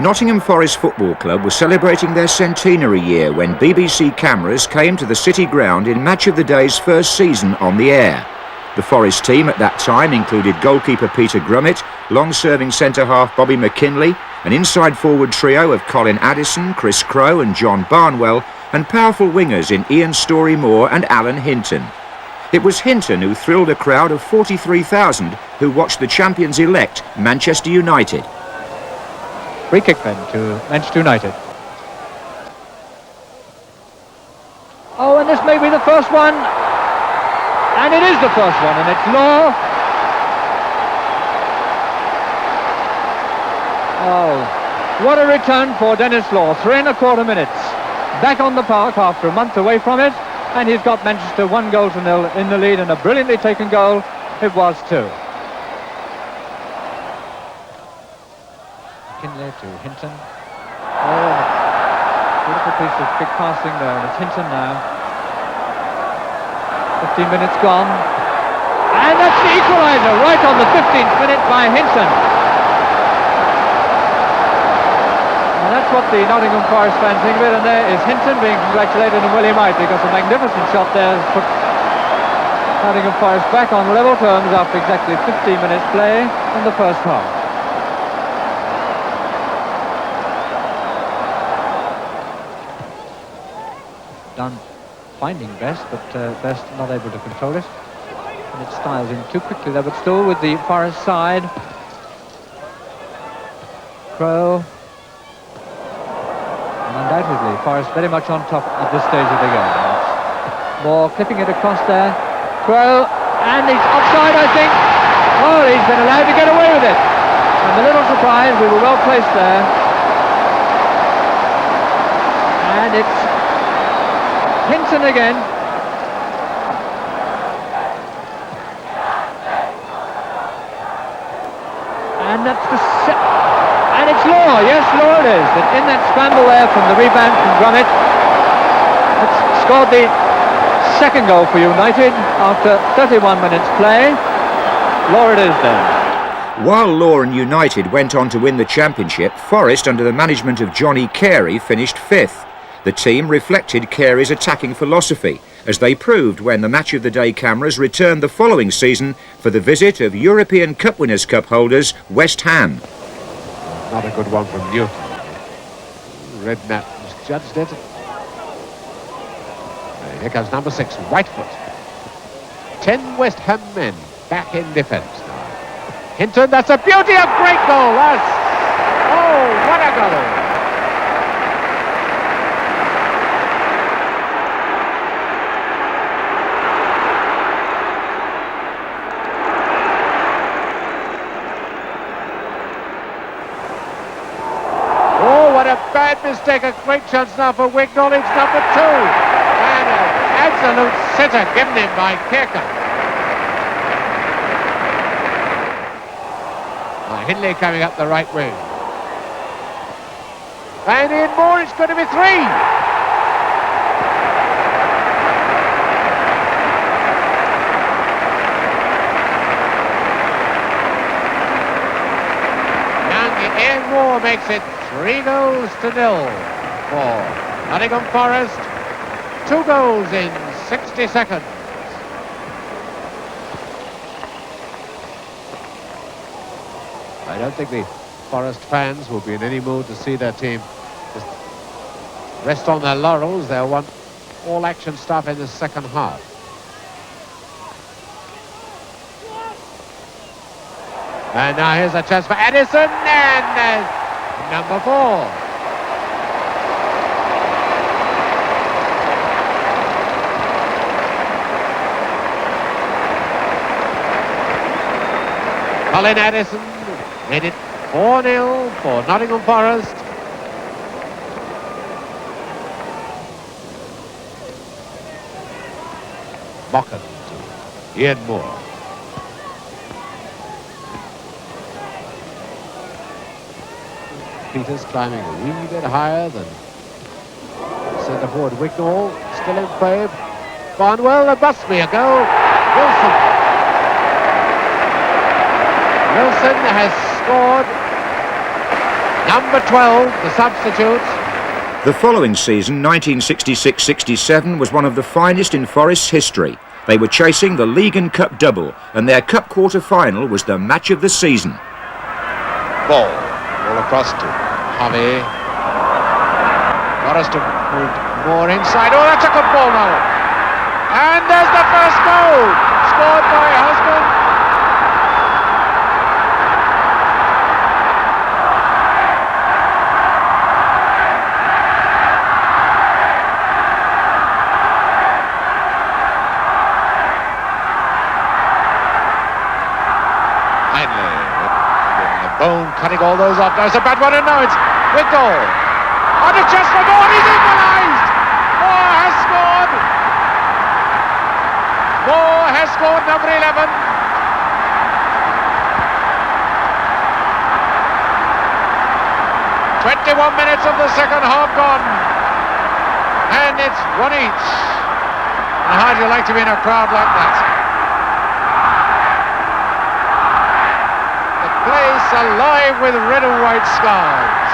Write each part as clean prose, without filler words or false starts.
Nottingham Forest Football Club was celebrating their centenary year when BBC cameras came to the City Ground in Match of the Day's first season on the air. The Forest team at that time included goalkeeper Peter Grummett, long-serving centre-half Bobby McKinley, an inside-forward trio of Colin Addison, Chris Crowe and John Barnwell, and powerful wingers in Ian Storey-Moore and Alan Hinton. It was Hinton who thrilled a crowd of 43,000 who watched the champions-elect Manchester United. Free kick then to Manchester United. Oh, and this may be the first one. And it is the first one, and it's Law. Oh, what a return for Dennis Law. 3¼ minutes. Back on the park after a month away from it. And he's got Manchester 1-0 in the lead, and a brilliantly taken goal it was too. McKinley to Hinton. Oh, beautiful piece of big passing there, and it's Hinton now. 15 minutes gone. And that's the equaliser right on the 15th minute by Hinton. And that's what the Nottingham Forest fans think of it, and there is Hinton being congratulated and Willie Might, because a magnificent shot there has put Nottingham Forest back on level terms after exactly 15 minutes play in the first half. Done finding Best, but Best not able to control it, and it styles in too quickly there, but still with the Forest side. Crowe, and undoubtedly Forest very much on top at this stage of the game. Moore clipping it across there. Crowe, and he's offside, I think. Oh, he's been allowed to get away with it. I'm a little surprised. We were well placed there, and it's Hinton again. And that's and it's Law. Yes, Law it is. That in that scramble there from the rebound from Grummett, it's scored the second goal for United after 31 minutes play. Law it is then. While Law and United went on to win the championship, Forest, under the management of Johnny Carey, finished 5th. The team reflected Carey's attacking philosophy, as they proved when the Match of the Day cameras returned the following season for the visit of European Cup Winners' Cup holders West Ham. Not a good one from Newton. Redknapp judged it. And here comes number 6, right foot. 10 West Ham men back in defence now. Hinton, that's a beauty, a great goal. That's, oh, what a goal. Bad mistake, a great chance now for Wignall. It's number 2, and an absolute sitter given him by Kirkham. Hindley coming up the right wing, and in more, it's going to be 3. Young Ian Moore makes it 3-0 for Nottingham Forest. 2 goals in 60 seconds. I don't think the Forest fans will be in any mood to see their team just rest on their laurels. They'll want all action stuff in the second half. And now here's a chance for Addison, and number 4. Colin Addison made it 4-0 for Nottingham Forest. Motson to Ian Moore. Peters climbing a wee bit higher than centre forward Wignall, still in play. Barnwell, there must be a goal. Wilson has scored Number 12, the substitutes. The following season, 1966-67, was one of the finest in Forest's history. They were chasing the League and Cup double, and their Cup quarter-final was the match of the season. Ball across to Harvey. Forest have moved more inside. Oh, that's a good ball now. And there's the first goal, scored by Husband. Bone cutting all those off. There's a bad one, and now it's Wignall. On the chest for Moore, he's equalised! Moore has scored! Moore has scored, number 11. Minutes of the second half gone. And it's one each. And how do you like to be in a crowd like that? Place alive with red and white skies.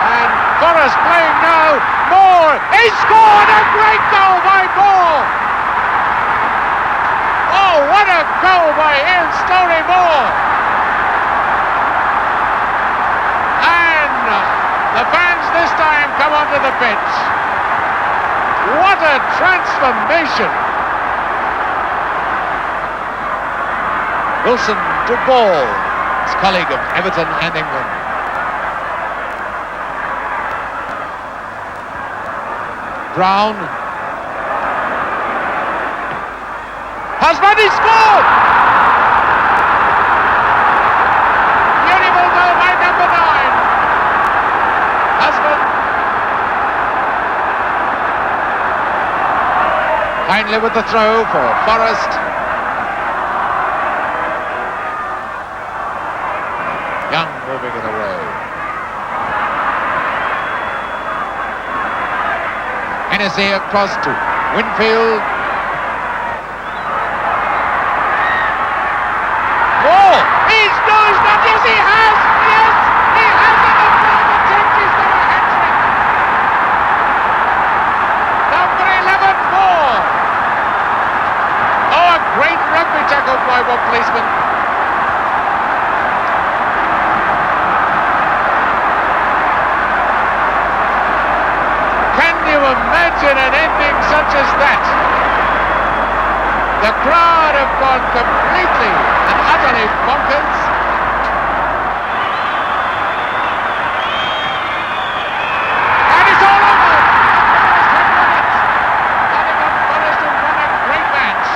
And Forest playing now. Moore! He scored! A great goal by Moore! Oh, what a goal by Ian Storey Moore! And the fans this time come onto the pitch. What a transformation! Wilson to ball. Colleague of Everton and England. Brown. Husband, he scored! Beautiful goal by number 9. Husband. Finally with the throw for Forest. Moving it away. Hennessey across to Winfield. Oh! He's not. Yes, he has! Yes! He has it! The final attempt. He's got a hat-trick. Number 11, Moore. Oh, a great rugby tackle by one policeman. Imagine an ending such as that. The crowd have gone completely and utterly bonkers. And it's all over. Nottingham Forest have won a great match.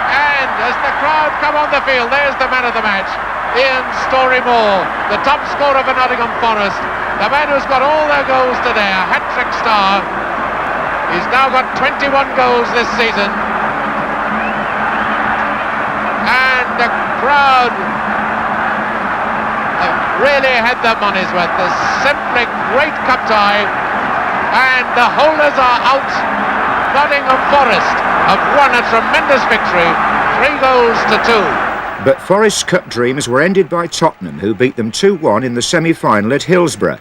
And as the crowd come on the field, there's the man of the match, Ian Storey Moore, the top scorer for Nottingham Forest. The man who's got all their goals today, a hat-trick star. He's now got 21 goals this season. And the crowd have really had their money's worth. There's simply great cup tie. And the holders are out. Nottingham Forest have won a tremendous victory, 3 goals to 2. But Forest's cup dreams were ended by Tottenham, who beat them 2-1 in the semi-final at Hillsborough.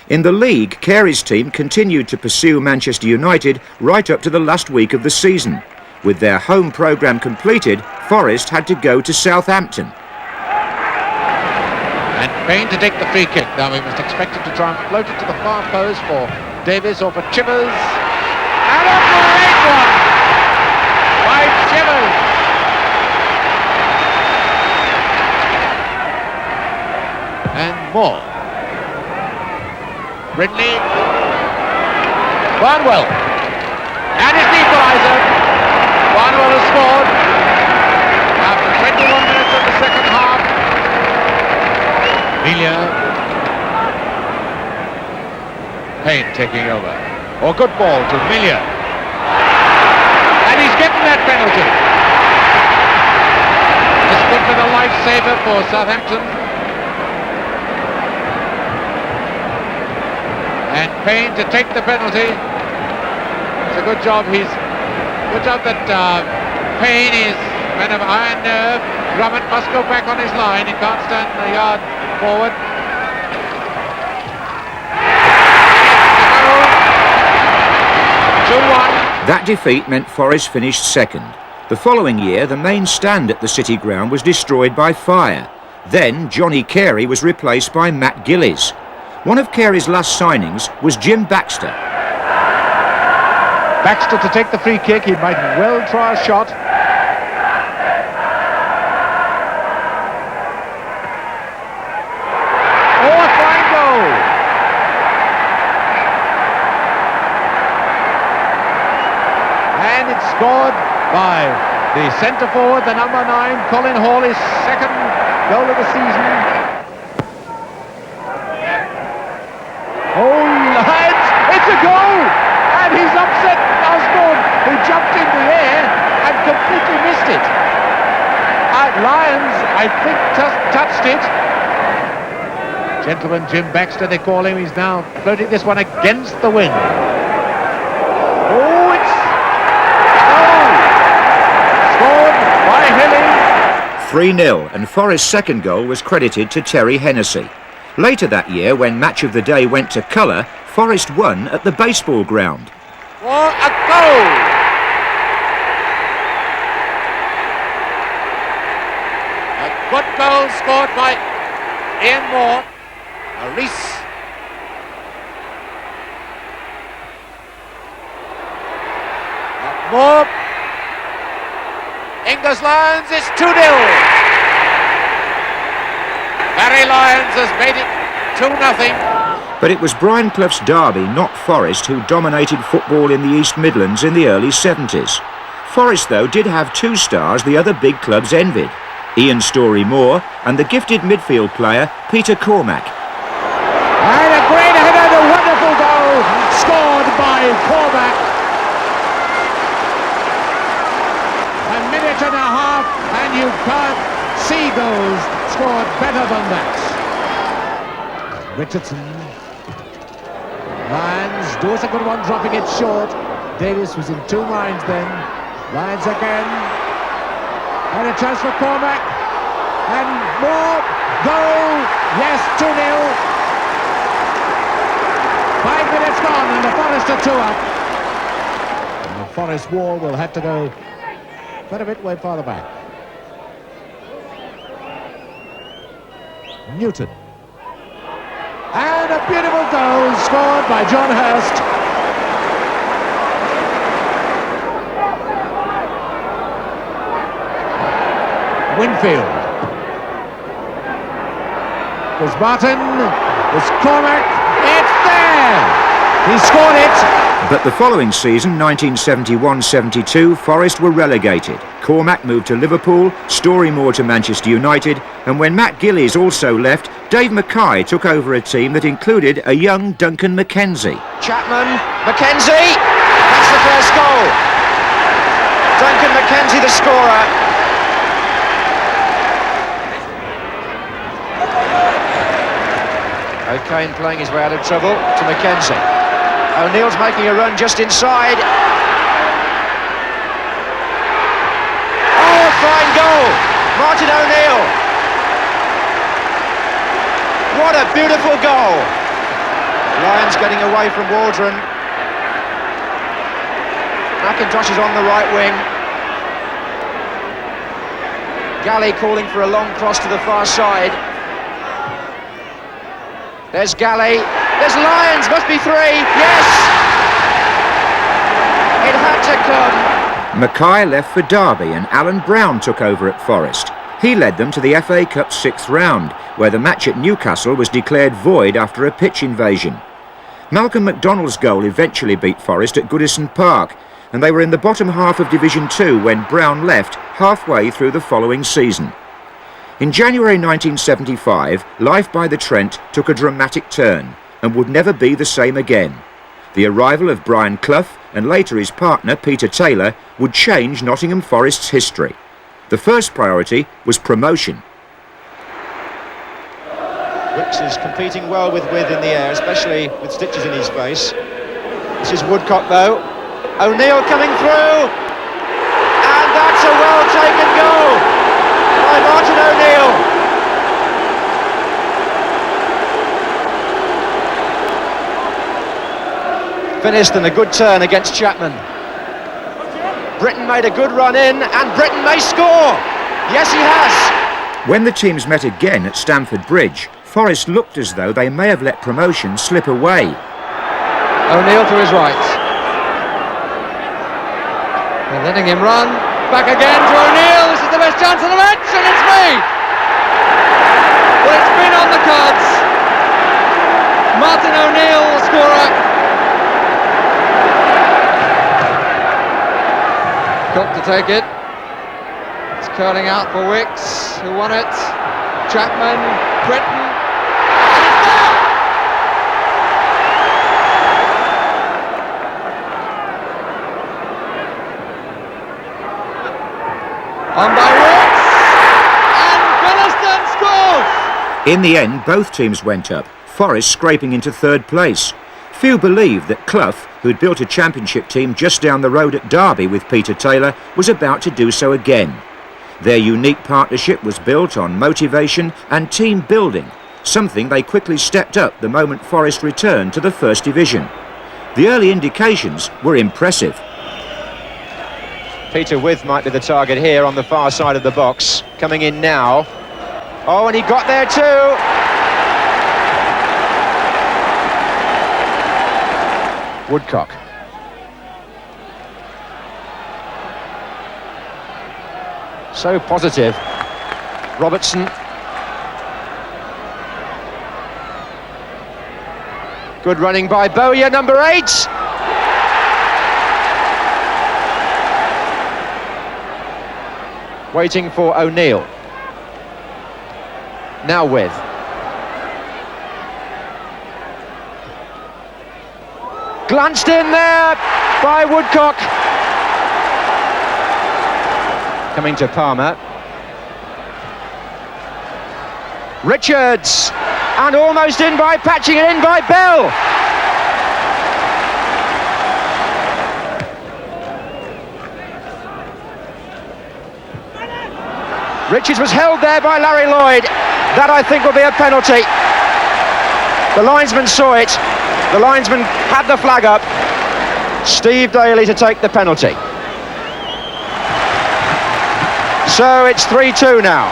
In the league, Carey's team continued to pursue Manchester United right up to the last week of the season. With their home programme completed, Forest had to go to Southampton. And Payne to take the free kick. Now we must expect him to try and float it to the far post for Davis or for Chivers. And a great one by Chivers. And more. Ridley. Barnwell. And it's the equaliser. Barnwell has scored after 21 minutes of the second half. Melia. Payne taking over. Oh, good ball to Melia. And he's getting that penalty. This could be the lifesaver for Southampton. And Payne to take the penalty. It's a good job. Good job that Payne is man of iron nerve. Drummond must go back on his line. He can't stand a yard forward. That defeat meant Forest finished second. The following year, the main stand at the City Ground was destroyed by fire. Then Johnny Carey was replaced by Matt Gillies. One of Carey's last signings was Jim Baxter. Baxter to take the free kick. He might well try a shot. Oh, a fine goal! And it's scored by the centre forward, the number 9, Colin Hall, his second goal of the season. Oh, lads, it's a goal! And he's upset Osborne, who jumped in the air and completely missed it. Lyons, I think, touched it. Gentleman Jim Baxter, they call him. He's now floating this one against the wind. Oh, it's... Oh! Scored by Hilly. 3-0, and Forest's second goal was credited to Terry Hennessey. Later that year, when Match of the Day went to colour, Forest won at the baseball ground. For a goal! A good goal scored by Ian Moore. Reese. Moore. English Lions is 2-0. Barry Lyons has made it 2-0. But it was Brian Clough's Derby, not Forest, who dominated football in the East Midlands in the early 70s. Forest, though, did have 2 stars the other big clubs envied: Ian Storey-Moore and the gifted midfield player Peter Cormack. And a great header, a wonderful goal scored by Cormack. A minute and a half and you can't see goals scored better than that. Richardson. Lyons does a good one, dropping it short. Davis was in 2 minds then. Lyons again. And a chance for Cormack. And more. Goal. Yes, 2-0. 5 minutes gone and the Forest are 2 up. And the Forest wall will have to go quite a bit way farther back. Newton. And a beautiful goal scored by John Hurst. Winfield. There's Martin. There's Cormack. It's there! He scored it! But the following season, 1971-72, Forest were relegated. Cormack moved to Liverpool, Storey-Moore to Manchester United, and when Matt Gillies also left, Dave Mackay took over a team that included a young Duncan McKenzie. Chapman, McKenzie! That's the first goal. Duncan McKenzie, the scorer. O'Kane playing his way out of trouble to McKenzie. O'Neill's making a run just inside. Oh, a fine goal! Martin O'Neill. What a beautiful goal! Lyons getting away from Waldron. McIntosh is on the right wing. Galley calling for a long cross to the far side. There's Galley, there's Lyons, must be 3, yes! It had to come. Mackay left for Derby and Alan Brown took over at Forest. He led them to the FA Cup 6th round, where the match at Newcastle was declared void after a pitch invasion. Malcolm MacDonald's goal eventually beat Forest at Goodison Park, and they were in the bottom half of Division 2 when Brown left halfway through the following season. In January 1975, life by the Trent took a dramatic turn and would never be the same again. The arrival of Brian Clough and later his partner Peter Taylor would change Nottingham Forest's history. The first priority was promotion. Wicks is competing well with in the air, especially with stitches in his face. This is Woodcock though. O'Neill coming through, and that's a well-taken goal by Martin O'Neill. Finished in a good turn against Chapman. Britain made a good run in, and Britain may score. Yes, he has. When the teams met again at Stamford Bridge, Forest looked as though they may have let promotion slip away. O'Neill to his right. They're letting him run. Back again to O'Neill. This is the best chance of the match, and it's made. Well, it's been on the cards. Martin O'Neill, the scorer. Cook to take it. It's curling out for Wicks, who won it. Chapman, Britain. On by Wicks, and Billiston scores! In the end, both teams went up, Forest scraping into third place. Few believed that Clough, who'd built a championship team just down the road at Derby with Peter Taylor, was about to do so again. Their unique partnership was built on motivation and team building, something they quickly stepped up the moment Forest returned to the First Division. The early indications were impressive. Peter With might be the target here on the far side of the box. Coming in now. Oh, and he got there too. Woodcock. So positive. Robertson. Good running by Bowyer, number 8. Waiting for O'Neill. Now With. Glanced in there by Woodcock. Coming to Palmer. Richards. And almost in by, patching it in by Bell. Richards was held there by Larry Lloyd. That, I think, will be a penalty. The linesman saw it. The linesman had the flag up. Steve Daly to take the penalty. So it's 3-2 now.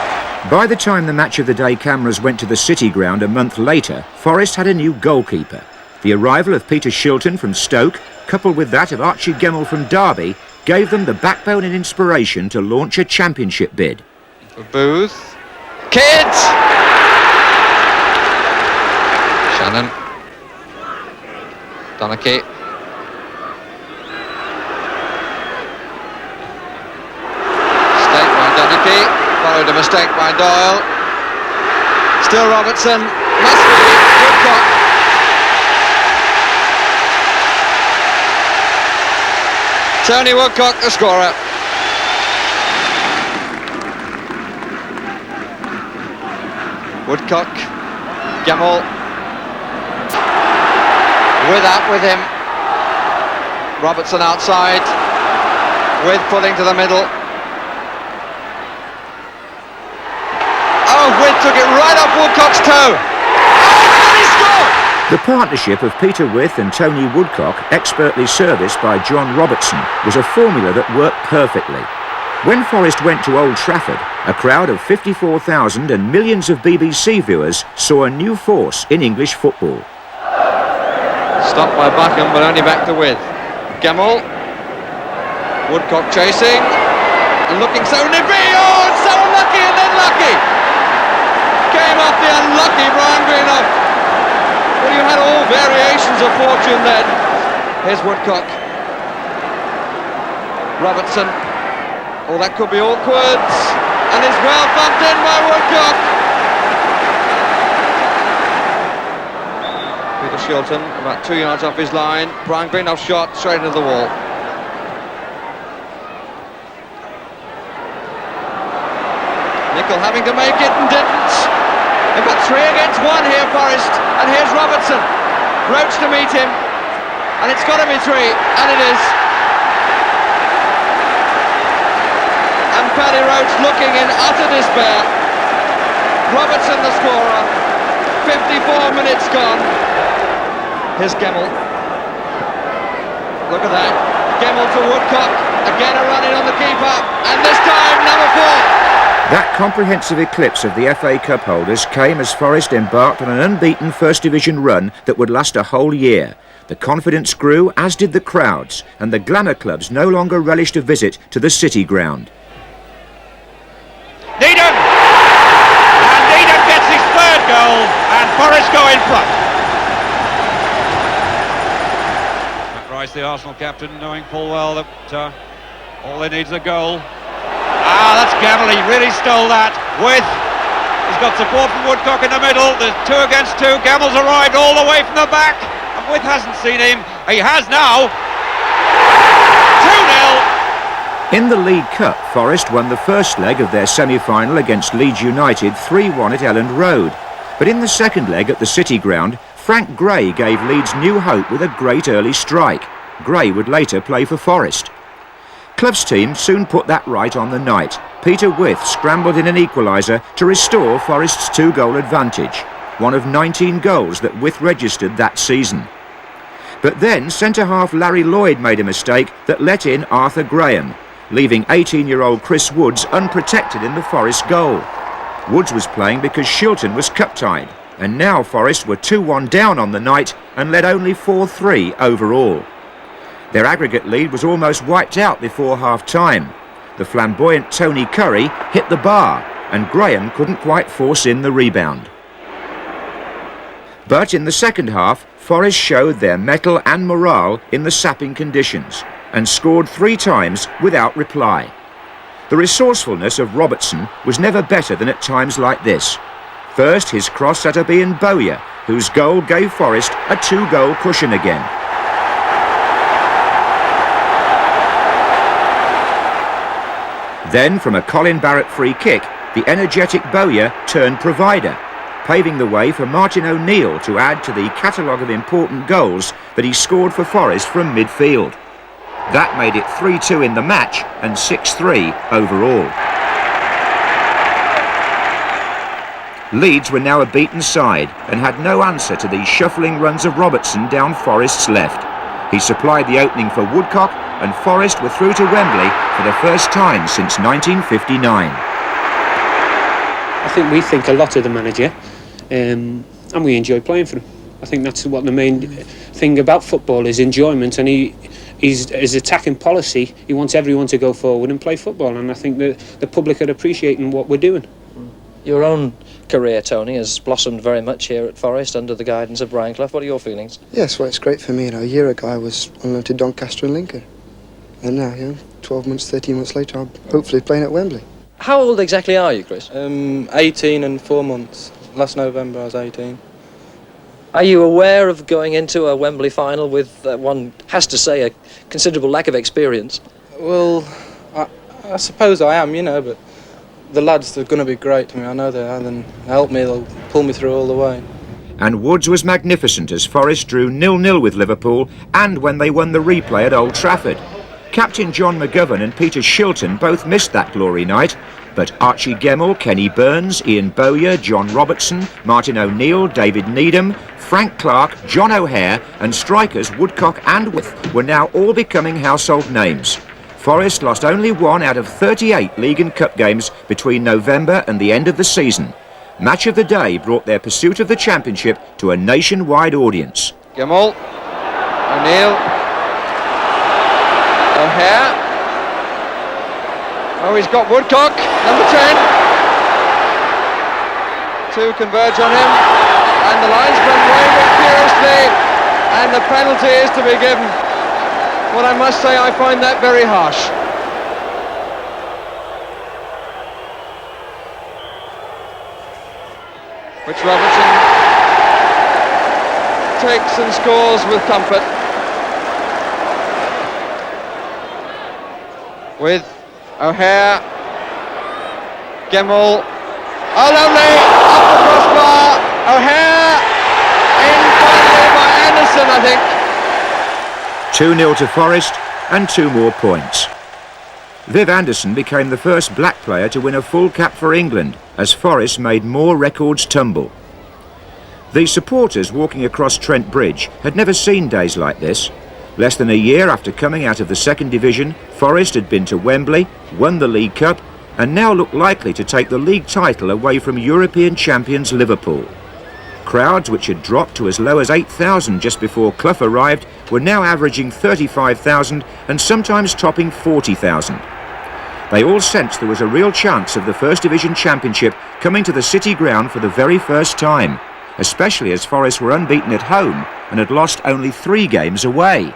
By the time the match of the day cameras went to the City Ground a month later, Forest had a new goalkeeper. The arrival of Peter Shilton from Stoke, coupled with that of Archie Gemmell from Derby, gave them the backbone and inspiration to launch a championship bid. Booth. Kids! Shannon. Donachie. Mistake by Donachie. Followed a mistake by Doyle. Still Robertson. Must be Woodcock. Tony Woodcock, the scorer. Woodcock, Gemmell, with him, Robertson outside, With pulling to the middle. Oh, With took it right off Woodcock's toe. Oh, and he scored! The partnership of Peter With and Tony Woodcock, expertly serviced by John Robertson, was a formula that worked perfectly. When Forest went to Old Trafford, a crowd of 54,000 and millions of BBC viewers saw a new force in English football. Stopped by Buckham, but only back to With. Gemmell. Woodcock chasing. And looking so nippy. Oh, so unlucky and then lucky. Came off the unlucky Brian Clough. Well, you had all variations of fortune then. Here's Woodcock. Robertson. Oh, that could be awkward. And it's well bumped in by Woodcock. Peter Shilton, about 2 yards off his line. Brian Clough shot straight into the wall. Nicol having to make it and didn't. They've got 3 against 1 here, Forest. And here's Robertson. Roach to meet him. And it's got to be 3, and it is. And Paddy Roach looking in utter despair. Robertson the scorer. 54 minutes gone. Here's Gemmell. Look at that. Gemmell to Woodcock. Again a run in on the keeper, and this time number 4. That comprehensive eclipse of the FA Cup holders came as Forest embarked on an unbeaten First Division run that would last a whole year. The confidence grew, as did the crowds, and the glamour clubs no longer relished a visit to the City Ground. Needham! And Needham gets his 3rd goal, and Forest go in front. Matt Rice, the Arsenal captain, knowing full well that all they need is a goal. That's Gamble, he really stole that. He's got support from Woodcock in the middle. There's 2 against 2. Gamble's arrived all the way from the back, and With hasn't seen him. He has now. 2-0. In the League Cup, Forest won the first leg of their semi-final against Leeds United 3-1 at Elland Road. But in the second leg at the City Ground, Frank Gray gave Leeds new hope with a great early strike. Gray would later play for Forest. Clough's team soon put that right on the night. Peter With scrambled in an equaliser to restore Forest's 2-goal advantage, one of 19 goals that With registered that season. But then centre-half Larry Lloyd made a mistake that let in Arthur Graham, leaving 18-year-old Chris Woods unprotected in the Forest goal. Woods was playing because Shilton was cup-tied, and now Forest were 2-1 down on the night and led only 4-3 overall. Their aggregate lead was almost wiped out before half-time. The flamboyant Johnny Carey hit the bar, and Graham couldn't quite force in the rebound. But in the second half, Forest showed their mettle and morale in the sapping conditions, and scored 3 times without reply. The resourcefulness of Robertson was never better than at times like this. First, his cross at Ian Bowyer, whose goal gave Forest a 2-goal cushion again. Then, from a Colin Barrett free kick, the energetic Bowyer turned provider, paving the way for Martin O'Neill to add to the catalogue of important goals that he scored for Forest from midfield. That made it 3-2 in the match and 6-3 overall. Leeds were now a beaten side and had no answer to the shuffling runs of Robertson down Forest's left. He supplied the opening for Woodcock, and Forest were through to Wembley for the first time since 1959. I think we think a lot of the manager, and we enjoy playing for him. I think that's what the main thing about football is, enjoyment, and his attacking policy, he wants everyone to go forward and play football, and I think the public are appreciating what we're doing. Your own career, Tony, has blossomed very much here at Forest under the guidance of Brian Clough. What are your feelings? Yes, well, it's great for me. A year ago I was on loan to Doncaster and Lincoln, and now, 12 months, 13 months later, I'm hopefully playing at Wembley. How old exactly are you, Chris? 18 and 4 months. Last November I was 18. Are you aware of going into a Wembley final with, one has to say, a considerable lack of experience? Well, I suppose I am, but the lads are going to be great to me. I know they are, and help me, they'll pull me through all the way. And Woods was magnificent as Forest drew 0-0 with Liverpool, and when they won the replay at Old Trafford. Captain John McGovern and Peter Shilton both missed that glory night, but Archie Gemmell, Kenny Burns, Ian Bowyer, John Robertson, Martin O'Neill, David Needham, Frank Clark, John O'Hare and strikers Woodcock and With were now all becoming household names. Forest lost only 1 out of 38 League and Cup games between November and the end of the season. Match of the day brought their pursuit of the championship to a nationwide audience. Gemmell, O'Neill, O'Hare. Oh, he's got Woodcock, number 10. 2 converge on him, and the linesman waving furiously, and the penalty is to be given. Well, I must say I find that very harsh. Which Robertson takes and scores with comfort. With O'Hare, Gemmell, oh lovely, off the crossbar, O'Hare, in finally by Anderson, I think. 2-0 to Forest and 2 more points. Viv Anderson became the first black player to win a full cap for England as Forest made more records tumble. The supporters walking across Trent Bridge had never seen days like this. Less than a year after coming out of the second division, Forest had been to Wembley, won the League Cup, and now looked likely to take the league title away from European champions Liverpool. Crowds, which had dropped to as low as 8,000 just before Clough arrived, were now averaging 35,000 and sometimes topping 40,000. They all sensed there was a real chance of the First Division Championship coming to the City Ground for the very first time, especially as Forest were unbeaten at home and had lost only 3 games away.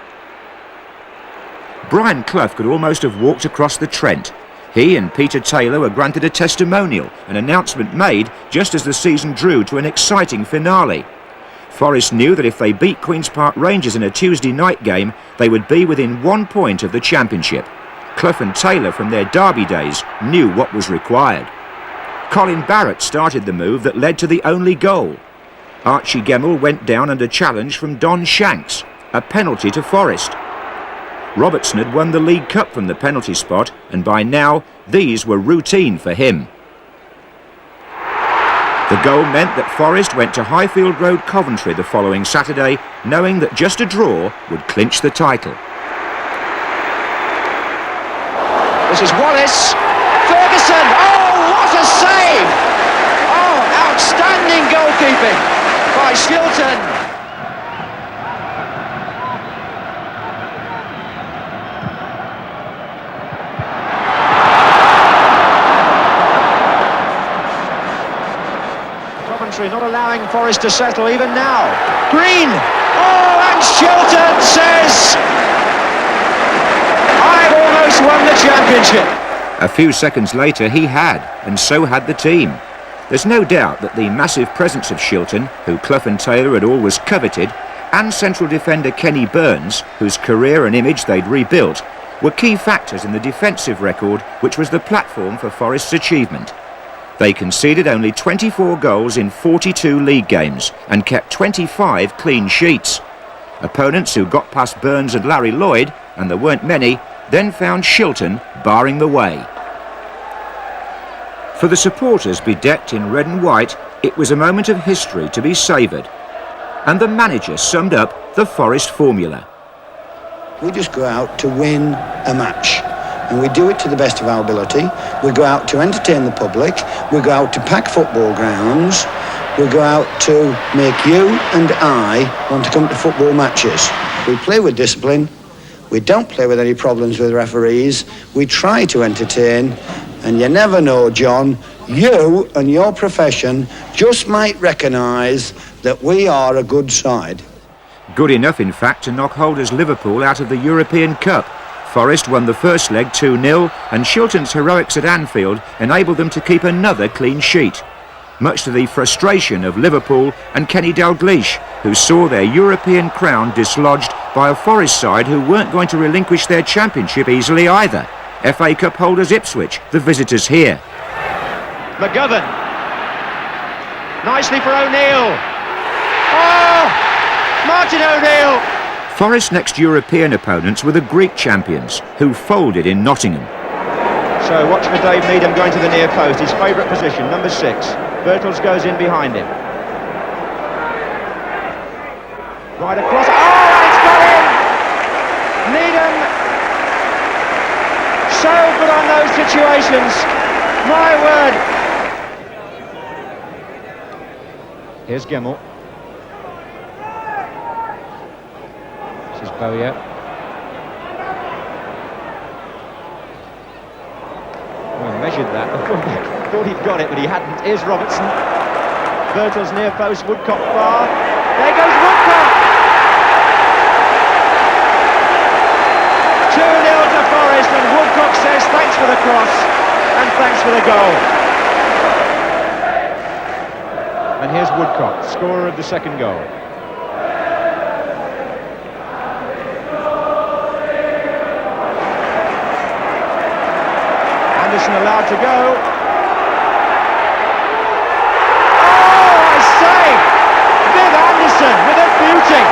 Brian Clough could almost have walked across the Trent. He and Peter Taylor were granted a testimonial, an announcement made just as the season drew to an exciting finale. Forest knew that if they beat Queen's Park Rangers in a Tuesday night game, they would be within 1 point of the championship. Clough and Taylor, from their Derby days, knew what was required. Colin Barrett started the move that led to the only goal. Archie Gemmell went down under challenge from Don Shanks, a penalty to Forest. Robertson had won the League Cup from the penalty spot, and by now these were routine for him. The goal meant that Forest went to Highfield Road, Coventry the following Saturday, knowing that just a draw would clinch the title. This is Wallace. Ferguson. Oh, what a save! Oh, outstanding goalkeeping by Shilton. Not allowing Forest to settle even now. Green! Oh, and Shilton says, I've almost won the championship. A few seconds later he had, and so had the team. There's no doubt that the massive presence of Shilton, who Clough and Taylor had always coveted, and central defender Kenny Burns, whose career and image they'd rebuilt, were key factors in the defensive record which was the platform for Forest's achievement. They conceded only 24 goals in 42 league games and kept 25 clean sheets. Opponents who got past Burns and Larry Lloyd, and there weren't many, then found Shilton barring the way. For the supporters bedecked in red and white, it was a moment of history to be savoured. And the manager summed up the Forest formula. We just go out to win a match. And we do it to the best of our ability. We go out to entertain the public. We go out to pack football grounds. We go out to make you and I want to come to football matches. We play with discipline. We don't play with any problems with referees. We try to entertain. And you never know, John, you and your profession just might recognise that we are a good side. Good enough, in fact, to knock holders Liverpool out of the European Cup. Forest won the first leg 2-0, and Shilton's heroics at Anfield enabled them to keep another clean sheet, much to the frustration of Liverpool and Kenny Dalglish, who saw their European crown dislodged by a Forest side who weren't going to relinquish their championship easily either. FA Cup holders Ipswich, the visitors here. McGovern. Nicely for O'Neill. Oh! Martin O'Neill! Forest's next European opponents were the Greek champions, who folded in Nottingham. So watch for Dave Needham going to the near post, his favourite position, number 6. Birtles goes in behind him. Right across. Oh, and it's got in! Needham, so good on those situations. My word. Here's Gemmell. Bowyer. Well, measured that. The fullback thought he'd got it, but he hadn't. Here's Robertson. Birtles near post, Woodcock far. There goes Woodcock! 2-0 to Forest, and Woodcock says thanks for the cross and thanks for the goal. And here's Woodcock, scorer of the second goal. Anderson allowed to go. Oh, I say! Viv Anderson with a beauty.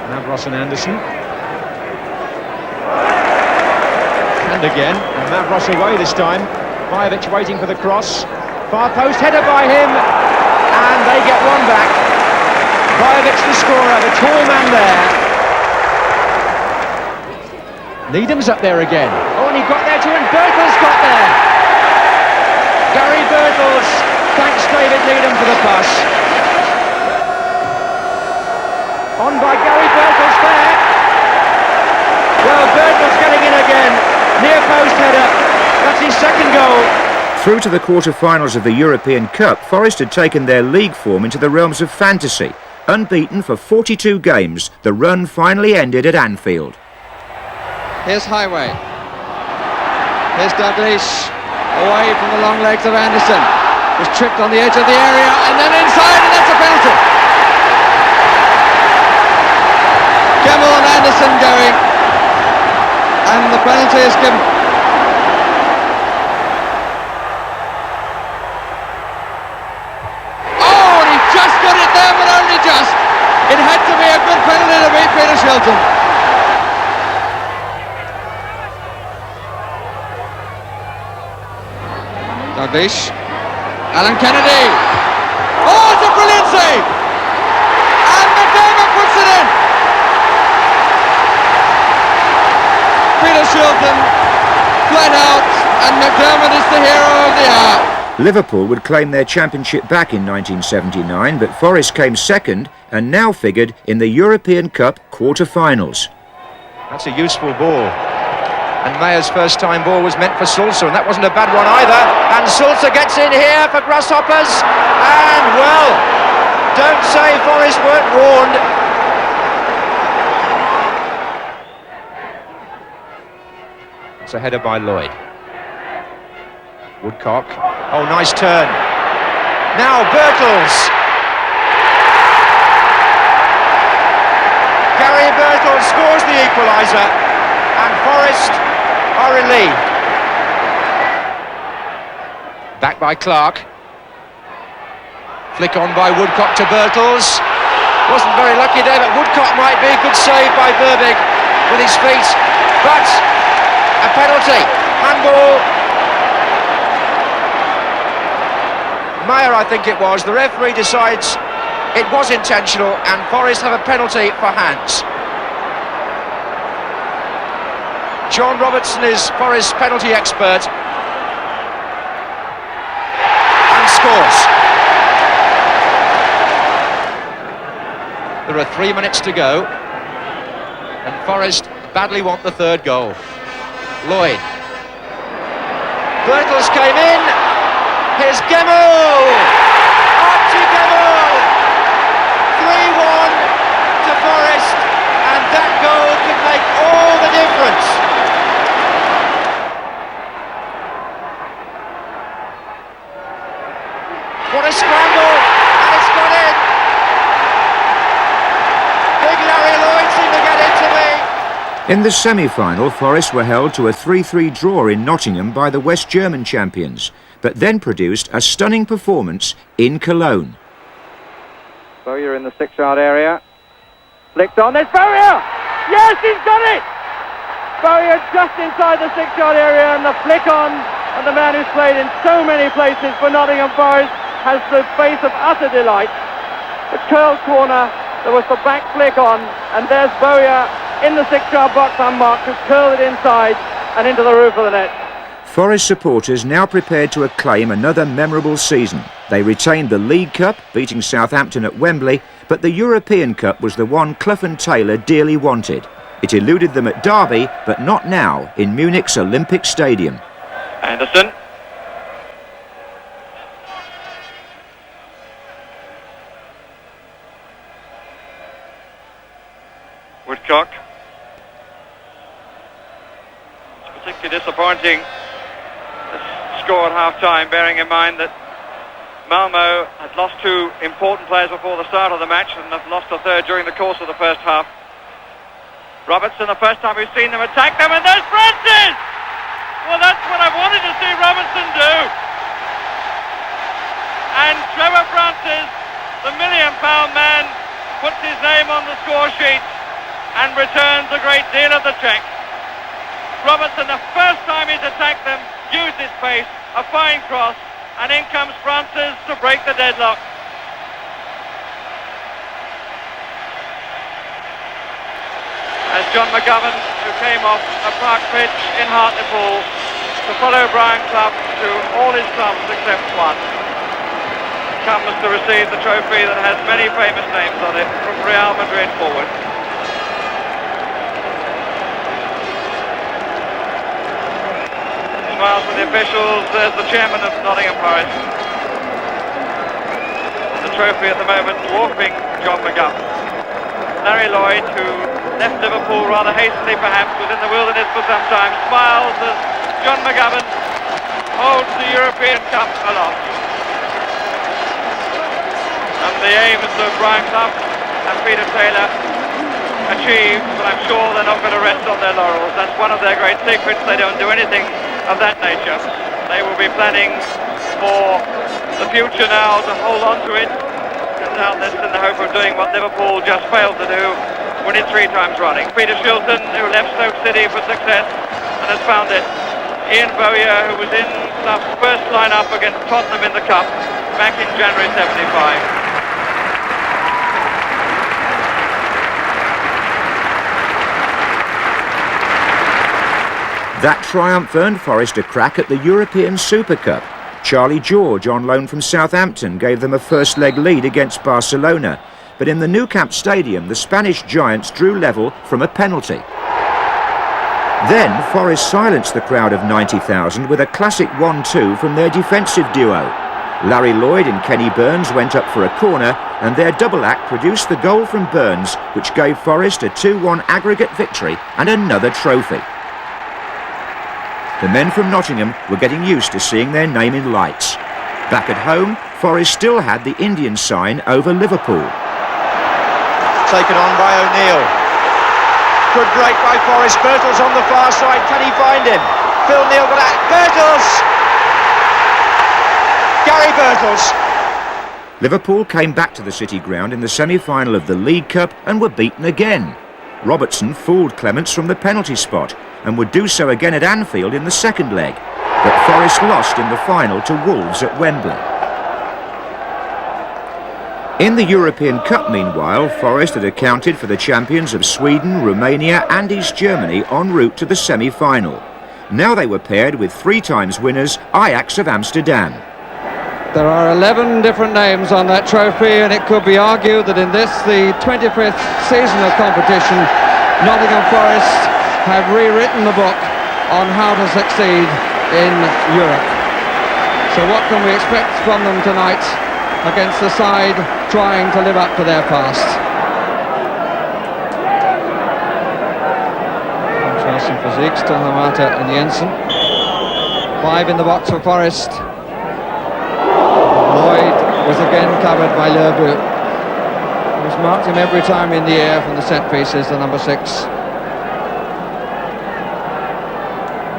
Mavros and Anderson. And again, and Mavros away this time. Vajovic waiting for the cross. Far post header by him, and they get one back. Bajovic's the scorer, the tall man there. Needham's up there again. Oh, and he got there too, and Birtles got there. Gerry Birtles thanks David Needham for the pass. On by Gerry Birtles there. Well, Birtles getting in again. Near post header. That's his second goal. Through to the quarter-finals of the European Cup, Forest had taken their league form into the realms of fantasy. Unbeaten for 42 games, the run finally ended at Anfield. Here's Highway. Here's Dalglish. Away from the long legs of Anderson. Was tripped on the edge of the area and then inside, and that's a penalty. Gemmell and Anderson going, and the penalty is given. Oh, and he just got it there, but only just. It had to be a good penalty to beat Peter Shilton. Dalglish. Alan Kennedy. Oh, it's a brilliant save! And McDermott puts it in! Peter Shilton flat out, and McDermott is the hero of the hour. Liverpool would claim their championship back in 1979, but Forest came second and now figured in the European Cup quarter-finals. That's a useful ball. And Mayer's first time ball was meant for Sulzer, and that wasn't a bad one either. And Sulzer gets in here for Grasshoppers. And, well, don't say Forest weren't warned. It's a header by Lloyd. Woodcock. Oh, nice turn. Now Birtles. Gerry Birtles scores the equaliser. And Forest are relieved. Back by Clark. Flick on by Woodcock to Birtles. Wasn't very lucky there, but Woodcock might be. Good save by Burbig with his feet. But a penalty. Handball. Mayer, I think it was. The referee decides it was intentional, and Forest have a penalty for hands. John Robertson is Forest's penalty expert and scores. There are 3 minutes to go and Forest badly want the third goal. Lloyd. Birtles came in. Here's Gemmell. Archie Gemmell. 3-1 to Forest, and that goal could make all the difference. What a scramble, and it's got in. Big Larry Lloyd seemed to get it to me. In the semi-final, Forest were held to a 3-3 draw in Nottingham by the West German champions, but then produced a stunning performance in Cologne. Bowyer in the 6-yard area. Flicked on, there's Bowyer! Yes, he's got it! Bowyer just inside the 6-yard area, and the flick on, and the man who's played in so many places for Nottingham Forest has the face of utter delight. The curled corner, there was the back flick on, and there's Bowyer in the 6-yard box unmarked, who curled it inside and into the roof of the net. Forest supporters now prepared to acclaim another memorable season. They retained the League Cup, beating Southampton at Wembley, but the European Cup was the one Clough and Taylor dearly wanted. It eluded them at Derby, but not now in Munich's Olympic Stadium. Anderson. Woodcock. It's particularly disappointing, this score at half-time, bearing in mind that Malmo had lost two important players before the start of the match and have lost a third during the course of the first half. Robertson, the first time we've seen them attack them, and there's Francis! Well, that's what I wanted to see Robertson do. And Trevor Francis, the £1 million man, puts his name on the score sheet and returns a great deal of the cheque. Robertson, the first time he's attacked them, used his pace, a fine cross, and in comes Francis to break the deadlock. John McGovern, who came off a park pitch in Hartlepool to follow Brian Clough to all his clubs except one. Comes to receive the trophy that has many famous names on it from Real Madrid forward. Smiles for the officials. There's the chairman of Nottingham Forest. The trophy at the moment dwarfing John McGovern. Larry Lloyd, who left Liverpool rather hastily perhaps, was in the wilderness for some time, smiles as John McGovern holds the European Cup aloft. And the aims of Brian Clough and Peter Taylor achieved, but I'm sure they're not going to rest on their laurels. That's one of their great secrets. They don't do anything of that nature. They will be planning for the future now to hold on to it, and doubtless in the hope of doing what Liverpool just failed to do, win it 3 times running. Peter Shilton, who left Stoke City for success and has found it. Ian Bowyer, who was in Clough's first line-up against Tottenham in the Cup back in January '75. That triumph earned Forest a crack at the European Super Cup. Charlie George, on loan from Southampton, gave them a first-leg lead against Barcelona. But in the Nou Camp Stadium, the Spanish giants drew level from a penalty. Then Forest silenced the crowd of 90,000 with a classic 1-2 from their defensive duo. Larry Lloyd and Kenny Burns went up for a corner, and their double act produced the goal from Burns, which gave Forest a 2-1 aggregate victory and another trophy. The men from Nottingham were getting used to seeing their name in lights. Back at home, Forest still had the Indian sign over Liverpool. Taken on by O'Neill. Good break by Forest. Birtles on the far side. Can he find him? Phil Neal got out. Birtles! Gerry Birtles. Liverpool came back to the City Ground in the semi-final of the League Cup and were beaten again. Robertson fooled Clements from the penalty spot and would do so again at Anfield in the second leg, but Forest lost in the final to Wolves at Wembley. In the European Cup, meanwhile, Forest had accounted for the champions of Sweden, Romania and East Germany en route to the semi-final. Now they were paired with 3 times winners Ajax of Amsterdam. There are 11 different names on that trophy, and it could be argued that in this, the 25th season of competition, Nottingham Forest have rewritten the book on how to succeed in Europe. So what can we expect from them tonight against the side trying to live up to their past? Interesting physiques to Hamata and Jensen. 5 in the box for Forest. Lloyd was again covered by Lerbu, who's marked him every time in the air from the set pieces, the number 6.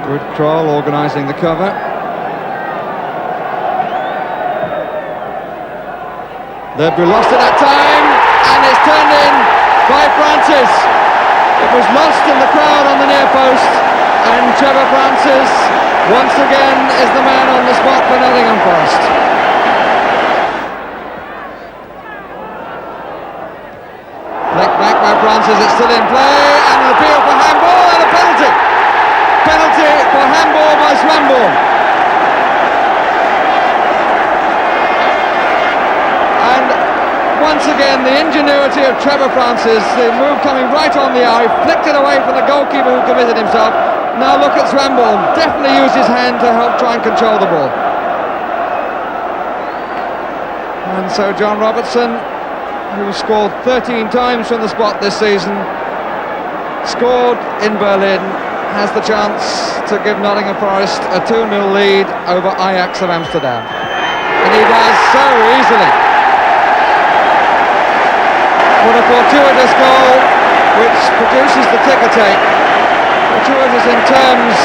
Good Kroll organising the cover. Lerbu lost it that time, and it's turned in by Francis. It was lost in the crowd on the near post, and Trevor Francis once again is the man on the spot for Nottingham Forest. Flicked back by Francis, it's still in play, and an appeal for handball and a penalty. Penalty for handball by Swamborn. And once again, the ingenuity of Trevor Francis, the move coming right on the eye, flicked it away from the goalkeeper who committed himself. Now look at Swamborn, definitely used his hand to help try and control the ball. And so John Robertson, who scored 13 times from the spot this season, scored in Berlin, has the chance to give Nottingham Forest a 2-0 lead over Ajax of Amsterdam. And he does so easily. What a fortuitous goal, which produces the ticker tape. Fortuitous in terms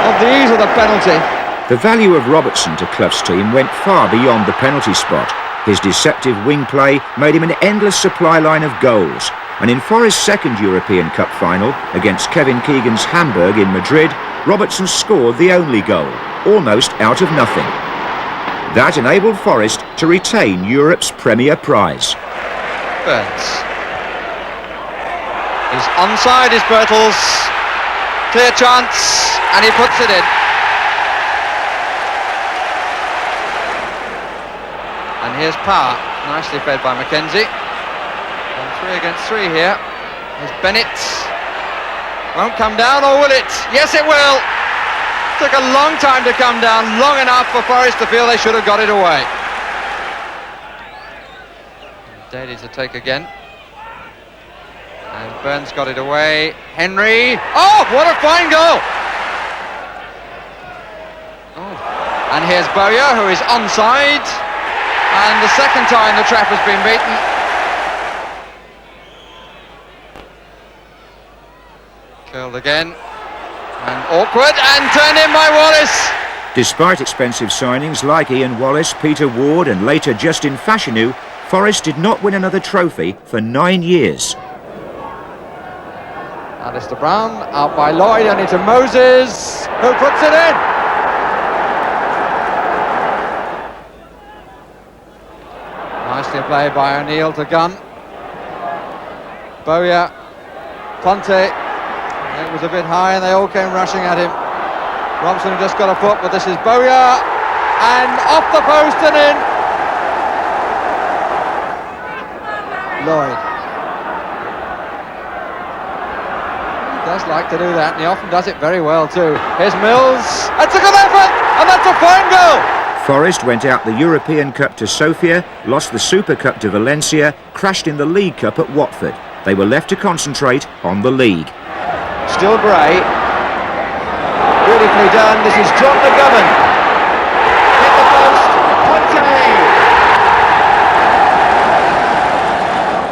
of the ease of the penalty. The value of Robertson to Clough's team went far beyond the penalty spot. His deceptive wing play made him an endless supply line of goals. And in Forest's second European Cup final against Kevin Keegan's Hamburg in Madrid, Robertson scored the only goal, almost out of nothing. That enabled Forest to retain Europe's premier prize. Burns. He's onside, is Birtles. Clear chance, and he puts it in. And here's Power, nicely fed by Mackenzie. On 3 against 3 here. Here's Bennett. Won't come down, or will it? Yes, it will. Took a long time to come down, long enough for Forest to feel they should have got it away. Daly to take again. And Burns got it away. Henry. Oh, what a fine goal! Oh. And here's Bowyer, who is onside. And the second time the trap has been beaten. Curled again. And awkward, and turned in by Wallace. Despite expensive signings like Ian Wallace, Peter Ward and later Justin Fashanu, Forest did not win another trophy for 9 years. Alistair Brown, out by Lloyd, and into Moses, who puts it in. Nicely played by O'Neill to Gunn. Bowyer, Ponte. It was a bit high and they all came rushing at him. Robson just got a foot, but this is Bowyer, and off the post and in. Lloyd. He does like to do that, and he often does it very well too. Here's Mills. That's a good effort, and that's a fine goal. Forest went out the European Cup to Sofia, lost the Super Cup to Valencia, crashed in the League Cup at Watford. They were left to concentrate on the league. Still Gray. Beautifully done. This is John McGovern. Hit the post. Ponte.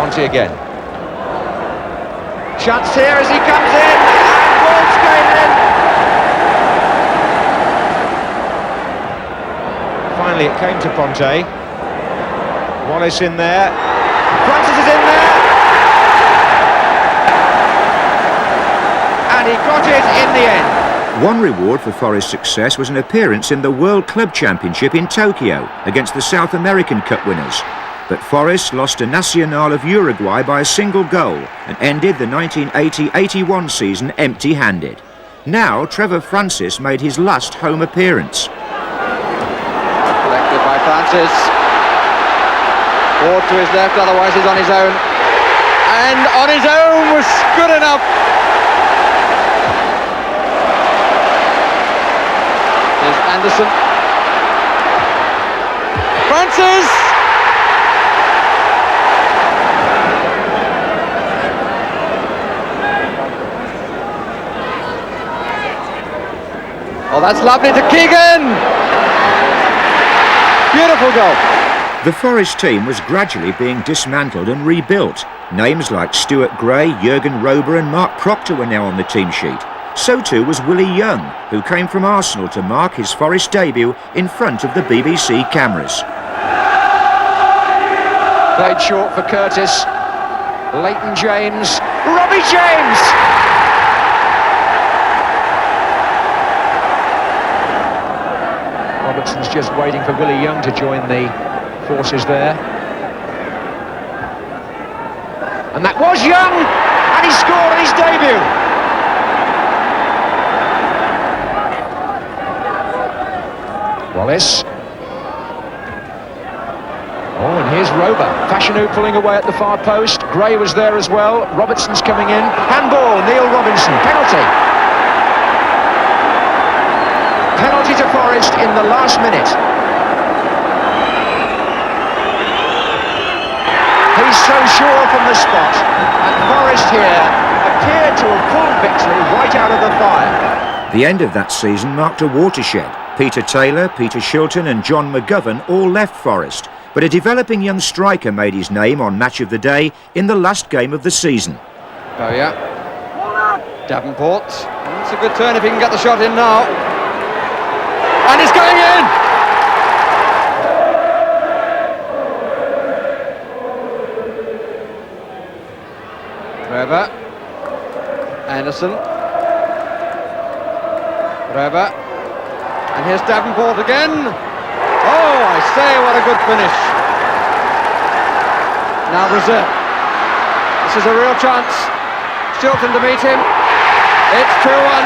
Ponte again. Chance here as he comes in. And Wolves came in. Finally it came to Ponte. Wallace in there. Francis is in there. And he got it in the end. One reward for Forest's success was an appearance in the World Club Championship in Tokyo against the South American Cup winners. But Forest lost to Nacional of Uruguay by a single goal and ended the 1980-81 season empty-handed. Now Trevor Francis made his last home appearance. Collected by Francis. Ward to his left, otherwise he's on his own. And on his own was good enough. Here's Anderson. Francis! Oh, that's lovely to Keegan! Beautiful goal. The Forest team was gradually being dismantled and rebuilt. Names like Stuart Gray, Jurgen Rober and Mark Proctor were now on the team sheet. So too was Willie Young, who came from Arsenal to mark his Forest debut in front of the BBC cameras. Played short for Curtis. Leighton James. Robbie James! Robertson's just waiting for Willie Young to join the forces there. And that was Young! And he scored on his debut! Wallace. Oh, and here's Rober. Fashanu pulling away at the far post. Gray was there as well. Robertson's coming in. Handball, Neil Robinson. Penalty. Penalty to Forest in the last minute. He's so sure from the spot. And Forest here appeared to have pulled victory right out of the fire. The end of that season marked a watershed. Peter Taylor, Peter Shilton and John McGovern all left Forest, but a developing young striker made his name on Match of the Day in the last game of the season. Bowyer. Davenport. It's a good turn if he can get the shot in now. And it's going in! Trevor. Anderson. Trevor. And here's Davenport again. Oh, I say, what a good finish. Now Brazil. This is a real chance. Shilton to meet him. It's 2-1.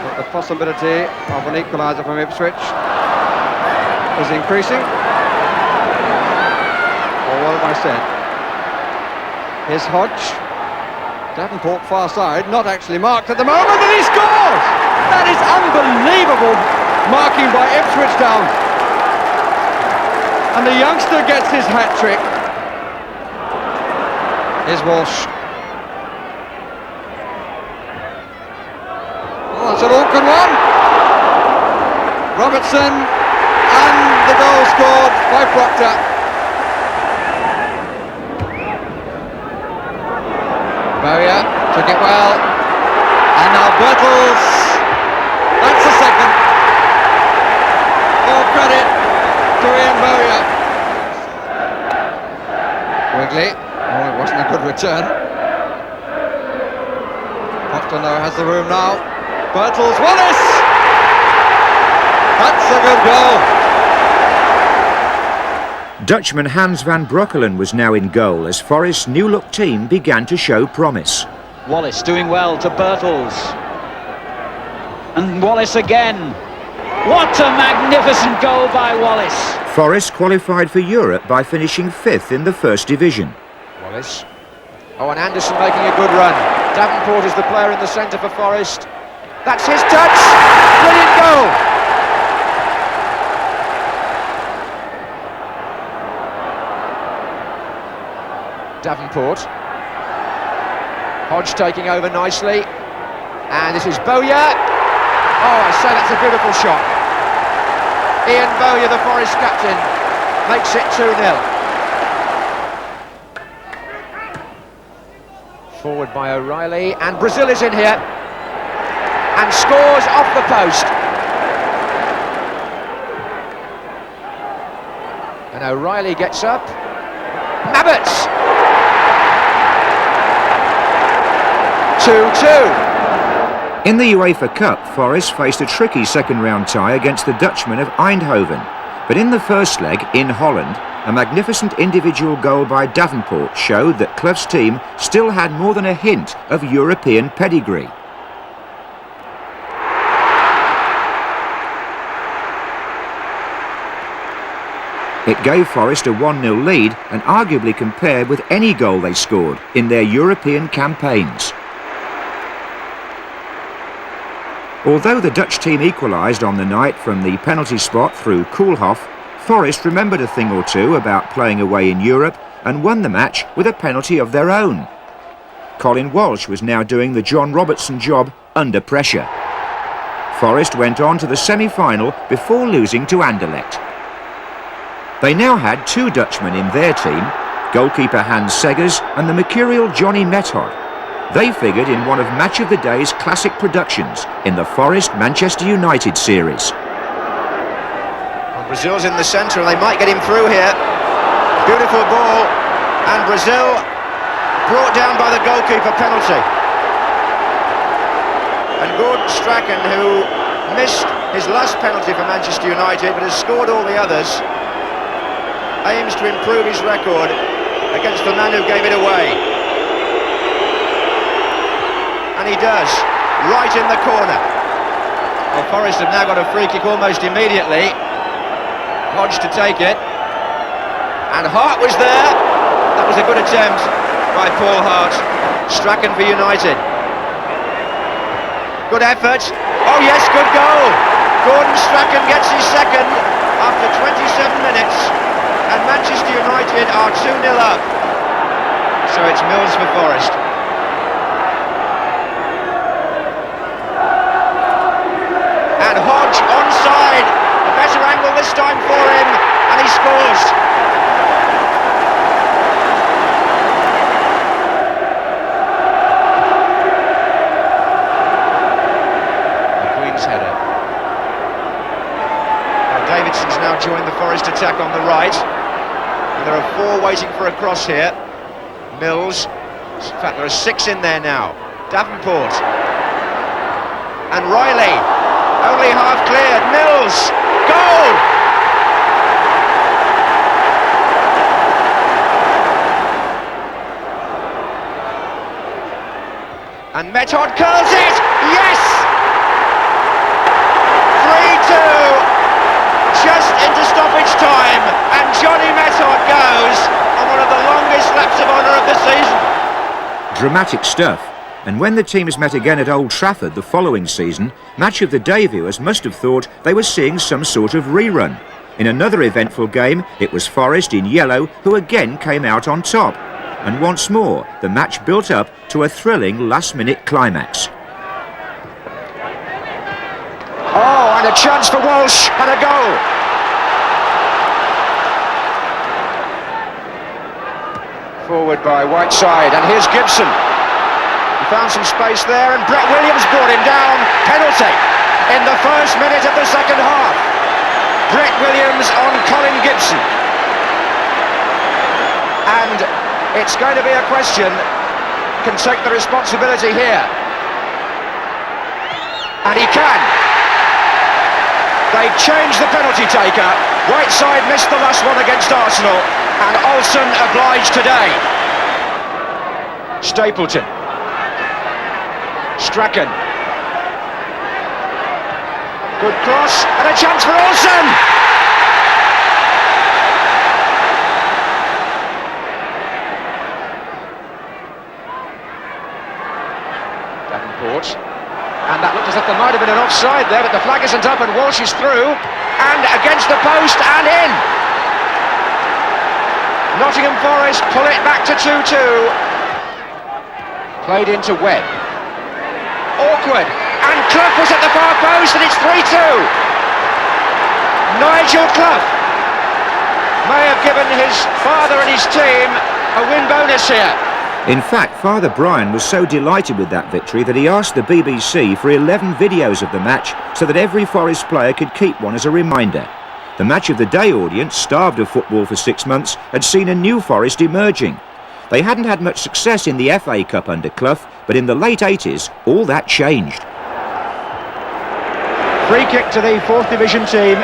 But the possibility of an equaliser from Ipswich is increasing. Or what have I said? Here's Hodge. Davenport far side, not actually marked at the moment, and he scores! That is unbelievable marking by Ipswich Town. And the youngster gets his hat-trick. Here's Walsh. Oh, that's an awkward one. Robertson, and the goal scored by Proctor. Bowyer took it well, and now Birtles, that's the second. All credit to Ian Bowyer. Wigley, oh, it wasn't a good return. Proctor now has the room now. Birtles, Wallace! That's a good goal. Dutchman Hans van Breukelen was now in goal as Forest's new-look team began to show promise. Wallace doing well to Birtles. And Wallace again. What a magnificent goal by Wallace. Forest qualified for Europe by finishing 5th in the First Division. Wallace. Oh, and Anderson making a good run. Davenport is the player in the centre for Forest. That's his touch. Brilliant goal. Davenport. Hodge taking over nicely. And this is Bowyer. Oh, I say that's a beautiful shot. Ian Bowyer, the Forest captain, makes it 2-0. Forward by O'Reilly, and Brazil is in here. And scores off the post. And O'Reilly gets up. Mabbotts! 2-2. In the UEFA Cup, Forest faced a tricky second-round tie against the Dutchmen of Eindhoven. But in the first leg, in Holland, a magnificent individual goal by Davenport showed that Clough's team still had more than a hint of European pedigree. It gave Forest a 1-0 lead and arguably compared with any goal they scored in their European campaigns. Although the Dutch team equalised on the night from the penalty spot through Koolhof, Forest remembered a thing or two about playing away in Europe and won the match with a penalty of their own. Colin Walsh was now doing the John Robertson job under pressure. Forest went on to the semi-final before losing to Anderlecht. They now had 2 Dutchmen in their team, goalkeeper Hans Seggers and the mercurial Johnny Method. They figured in one of Match of the Day's classic productions in the Forest-Manchester United series. Well, Brazil's in the centre and they might get him through here. Beautiful ball, and Brazil brought down by the goalkeeper, penalty. And Gordon Strachan, who missed his last penalty for Manchester United but has scored all the others, aims to improve his record against the man who gave it away. And he does, right in the corner. Well, Forest have now got a free kick almost immediately. Hodge to take it. And Hart was there. That was a good attempt by Paul Hart. Strachan for United. Good effort. Oh yes, good goal. Gordon Strachan gets his second after 27 minutes. And Manchester United are 2-0 up. So it's Mills for Forest. And Hodge onside. A better angle this time for him. And he scores. The Queen's header. Now Davidson's now joined the Forest attack on the right. And there are 4 waiting for a cross here. Mills. In fact, there are 6 in there now. Davenport. And Riley. Only half cleared. Mills. Goal! And Method curls it! Yes! 3-2! Just into stoppage time, and Johnny Method goes on one of the longest laps of honour of the season. Dramatic stuff. And when the teams met again at Old Trafford the following season, Match of the Day viewers must have thought they were seeing some sort of rerun. In another eventful game, it was Forest in yellow who again came out on top. And once more, the match built up to a thrilling last-minute climax. Oh, and a chance for Walsh, and a goal. Forward by Whiteside, and here's Gibson. He found some space there, and Brett Williams brought him down. Penalty in the first minute of the second half. Brett Williams on Colin Gibson. And it's going to be a question, can take the responsibility here. And he can. They changed the penalty taker. Whiteside missed the last one against Arsenal, and Olsen obliged today. Stapleton. Strachan. Good cross, and a chance for Olsen! Davenport. And that looked as if there might have been an offside there, but the flag isn't up and Walsh is through. And against the post and in! Nottingham Forest pull it back to 2-2. Played into Webb. Awkward. And Clough was at the far post and it's 3-2. Nigel Clough may have given his father and his team a win bonus here. In fact, Father Brian was so delighted with that victory that he asked the BBC for 11 videos of the match so that every Forest player could keep one as a reminder. The Match of the Day audience, starved of football for 6 months, had seen a new Forest emerging. They hadn't had much success in the FA Cup under Clough, but in the late 80s, all that changed. Free kick to the 4th Division team.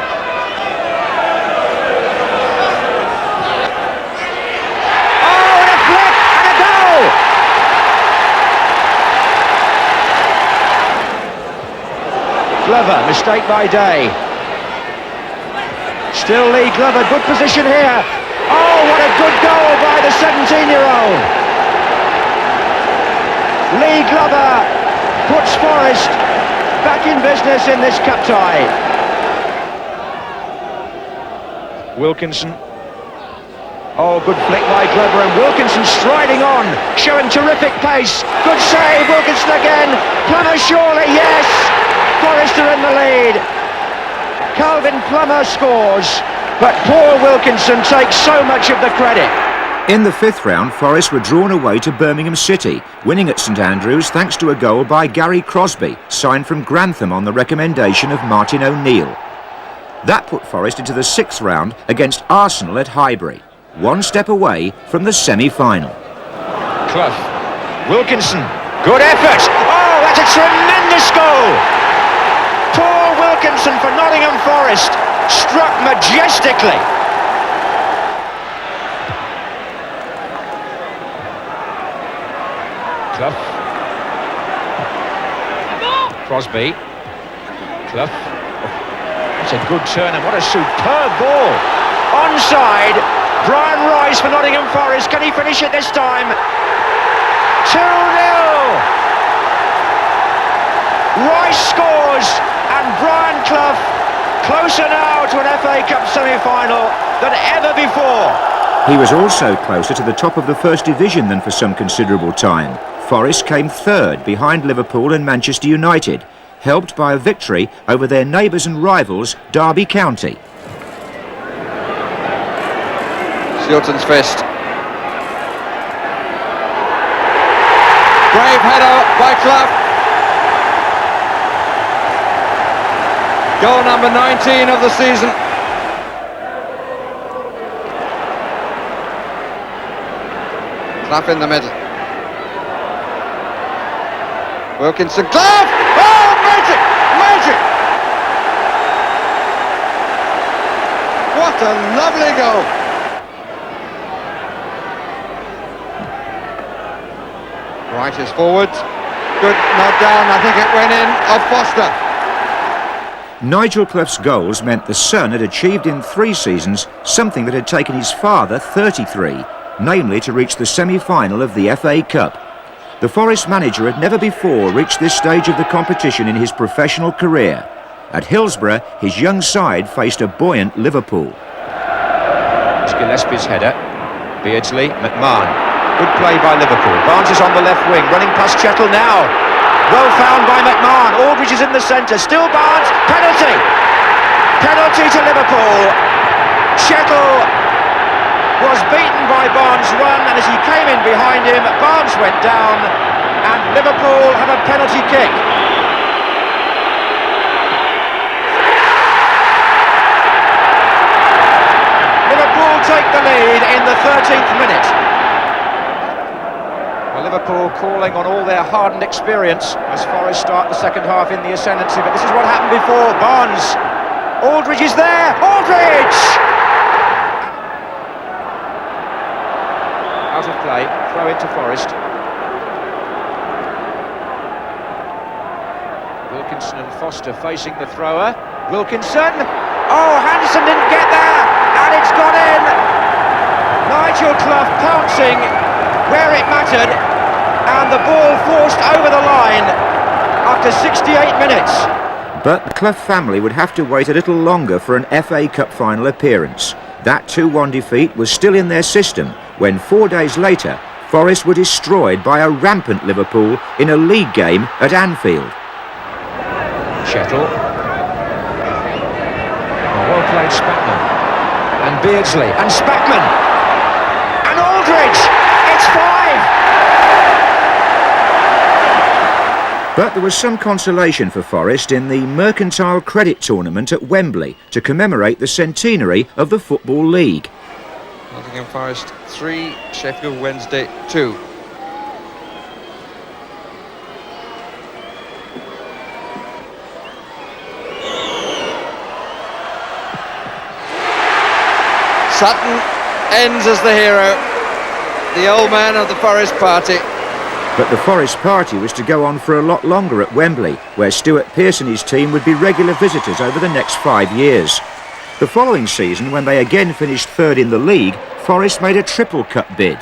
Glover, mistake by Day. Still Lee Glover, good position here. Oh, what a good goal by the 17-year-old. Lee Glover puts Forest back in business in this cup tie. Wilkinson. Oh, good flick by Glover, and Wilkinson striding on, showing terrific pace. Good save, Wilkinson again. Plummer surely, yes. Forest are in the lead. Calvin Plummer scores, but poor Wilkinson takes so much of the credit. In the 5th round, Forest were drawn away to Birmingham City, winning at St Andrews thanks to a goal by Gary Crosby, signed from Grantham on the recommendation of Martin O'Neill. That put Forest into the 6th round against Arsenal at Highbury, one step away from the semi-final. Clough, Wilkinson, good effort. Oh, that's a tremendous goal. Poor Wilkinson for Nottingham Forest, struck majestically. Clough. Crosby. Clough. That's a good turn and what a superb ball. Onside, Brian Rice for Nottingham Forest. Can he finish it this time? 2-0. Rice scores. And Brian Clough closer now to an FA Cup semi-final than ever before. He was also closer to the top of the 1st Division than for some considerable time. Forest came 3rd behind Liverpool and Manchester United, helped by a victory over their neighbours and rivals, Derby County. Shilton's fist. Brave header by Clough. Goal number 19 of the season. Clough in the middle. Wilkinson, Clough! Oh, magic! Magic! What a lovely goal! Wright is forward. Good nod down, I think it went in, of Foster. Nigel Clough's goals meant the son had achieved in 3 seasons something that had taken his father 33, namely to reach the semi-final of the FA Cup. The Forest manager had never before reached this stage of the competition in his professional career. At Hillsborough, his young side faced a buoyant Liverpool. Gillespie's header. Beardsley, McMahon. Good play by Liverpool. Barnes is on the left wing, running past Chettle now. Well found by McMahon. Aldridge is in the centre. Still Barnes. Penalty. Penalty to Liverpool. Chettle was beaten by Barnes' run, and as he came in behind him, Barnes went down, and Liverpool have a penalty kick. Liverpool take the lead in the 13th minute. Well, Liverpool calling on all their hardened experience as Forest start the second half in the ascendancy, but this is what happened before. Barnes, Aldridge is there, Aldridge! Out of play, throw into Forest. Wilkinson and Foster facing the thrower. Wilkinson, oh, Henderson didn't get there, and it's gone in! Nigel Clough pouncing where it mattered, and the ball forced over the line after 68 minutes. But the Clough family would have to wait a little longer for an FA Cup final appearance. That 2-1 defeat was still in their system when 4 days later, Forest were destroyed by a rampant Liverpool in a league game at Anfield. Chettle. Well played Spackman. And Beardsley. And Spackman. And Aldridge! It's 5! But there was some consolation for Forest in the Mercantile Credit Tournament at Wembley to commemorate the centenary of the Football League. Nottingham Forest 3, Sheffield Wednesday 2. Sutton ends as the hero, the old man of the Forest party. But the Forest party was to go on for a lot longer at Wembley, where Stuart Pearce and his team would be regular visitors over the next 5 years. The following season, when they again finished third in the league, Forest made a triple cup bid.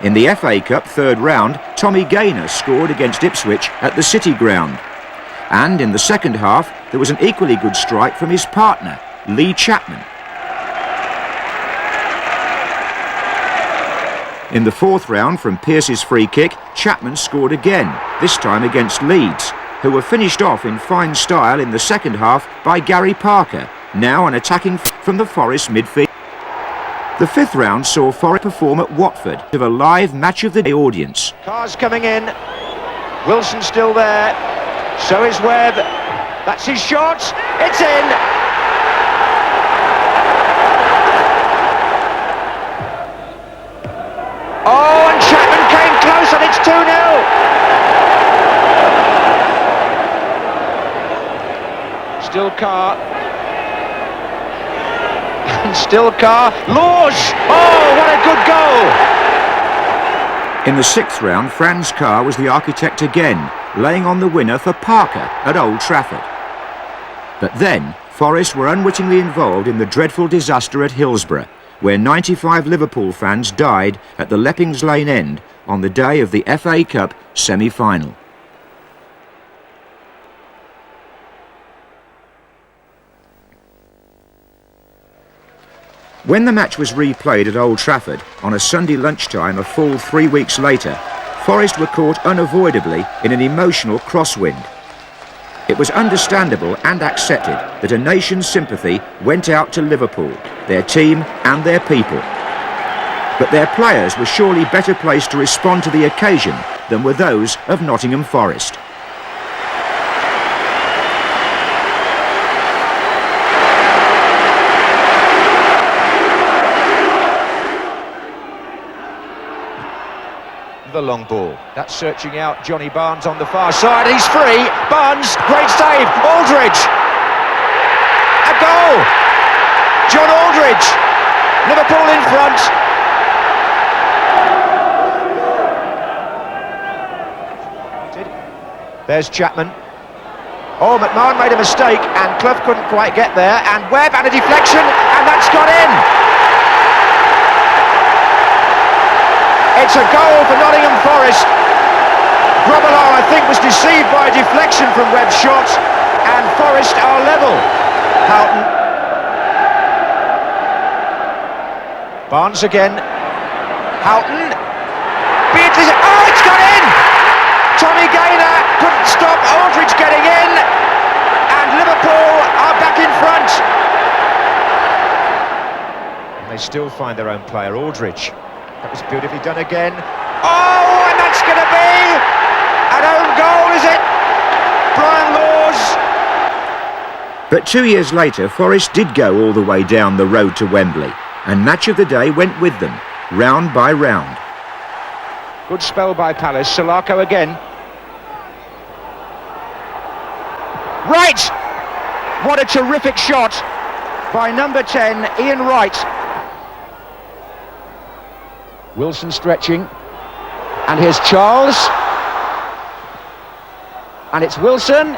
In the FA Cup third round, Tommy Gaynor scored against Ipswich at the City Ground. And in the second half, there was an equally good strike from his partner, Lee Chapman. In the fourth round, from Pearce's free kick, Chapman scored again, this time against Leeds, who were finished off in fine style in the second half by Gary Parker, now an attacking from the Forest midfield. The fifth round saw Forest perform at Watford of a live match of the day audience. Cars coming in, Wilson still there, so is Webb, that's his shot, it's in! Oh, and Chapman came close, and it's 2-0! Still Carr. And still Carr. Laws! Oh, what a good goal! In the sixth round, Franz Carr was the architect again, laying on the winner for Parker at Old Trafford. But then, Forest were unwittingly involved in the dreadful disaster at Hillsborough, where 95 Liverpool fans died at the Leppings Lane end on the day of the FA Cup semi-final. When the match was replayed at Old Trafford on a Sunday lunchtime a full 3 weeks later, Forest were caught unavoidably in an emotional crosswind. It was understandable and accepted that a nation's sympathy went out to Liverpool, their team and their people. But their players were surely better placed to respond to the occasion than were those of Nottingham Forest. The long ball, that's searching out Johnny Barnes on the far side, he's free, Barnes, great save, Aldridge, a goal, John Aldridge, Liverpool in front. There's Chapman. Oh, McMahon made a mistake and Clough couldn't quite get there, and Webb had a deflection and that's got in. It's a goal for Nottingham Forest. Grobbelaar, I think, was deceived by a deflection from Webb's shot, and Forest are level. Houghton. Barnes again. Houghton. Beatrice. Oh, it's got in! Tommy Gaynor couldn't stop Aldridge getting in, and Liverpool are back in front. And they still find their own player, Aldridge. That was beautifully done again. Oh, and that's going to be an own goal, is it? Brian Laws. But 2 years later, Forest did go all the way down the road to Wembley, and Match of the Day went with them, round by round. Good spell by Palace. Salako again. Right! What a terrific shot by number 10, Ian Wright. Wilson stretching. And here's Charles. And it's Wilson.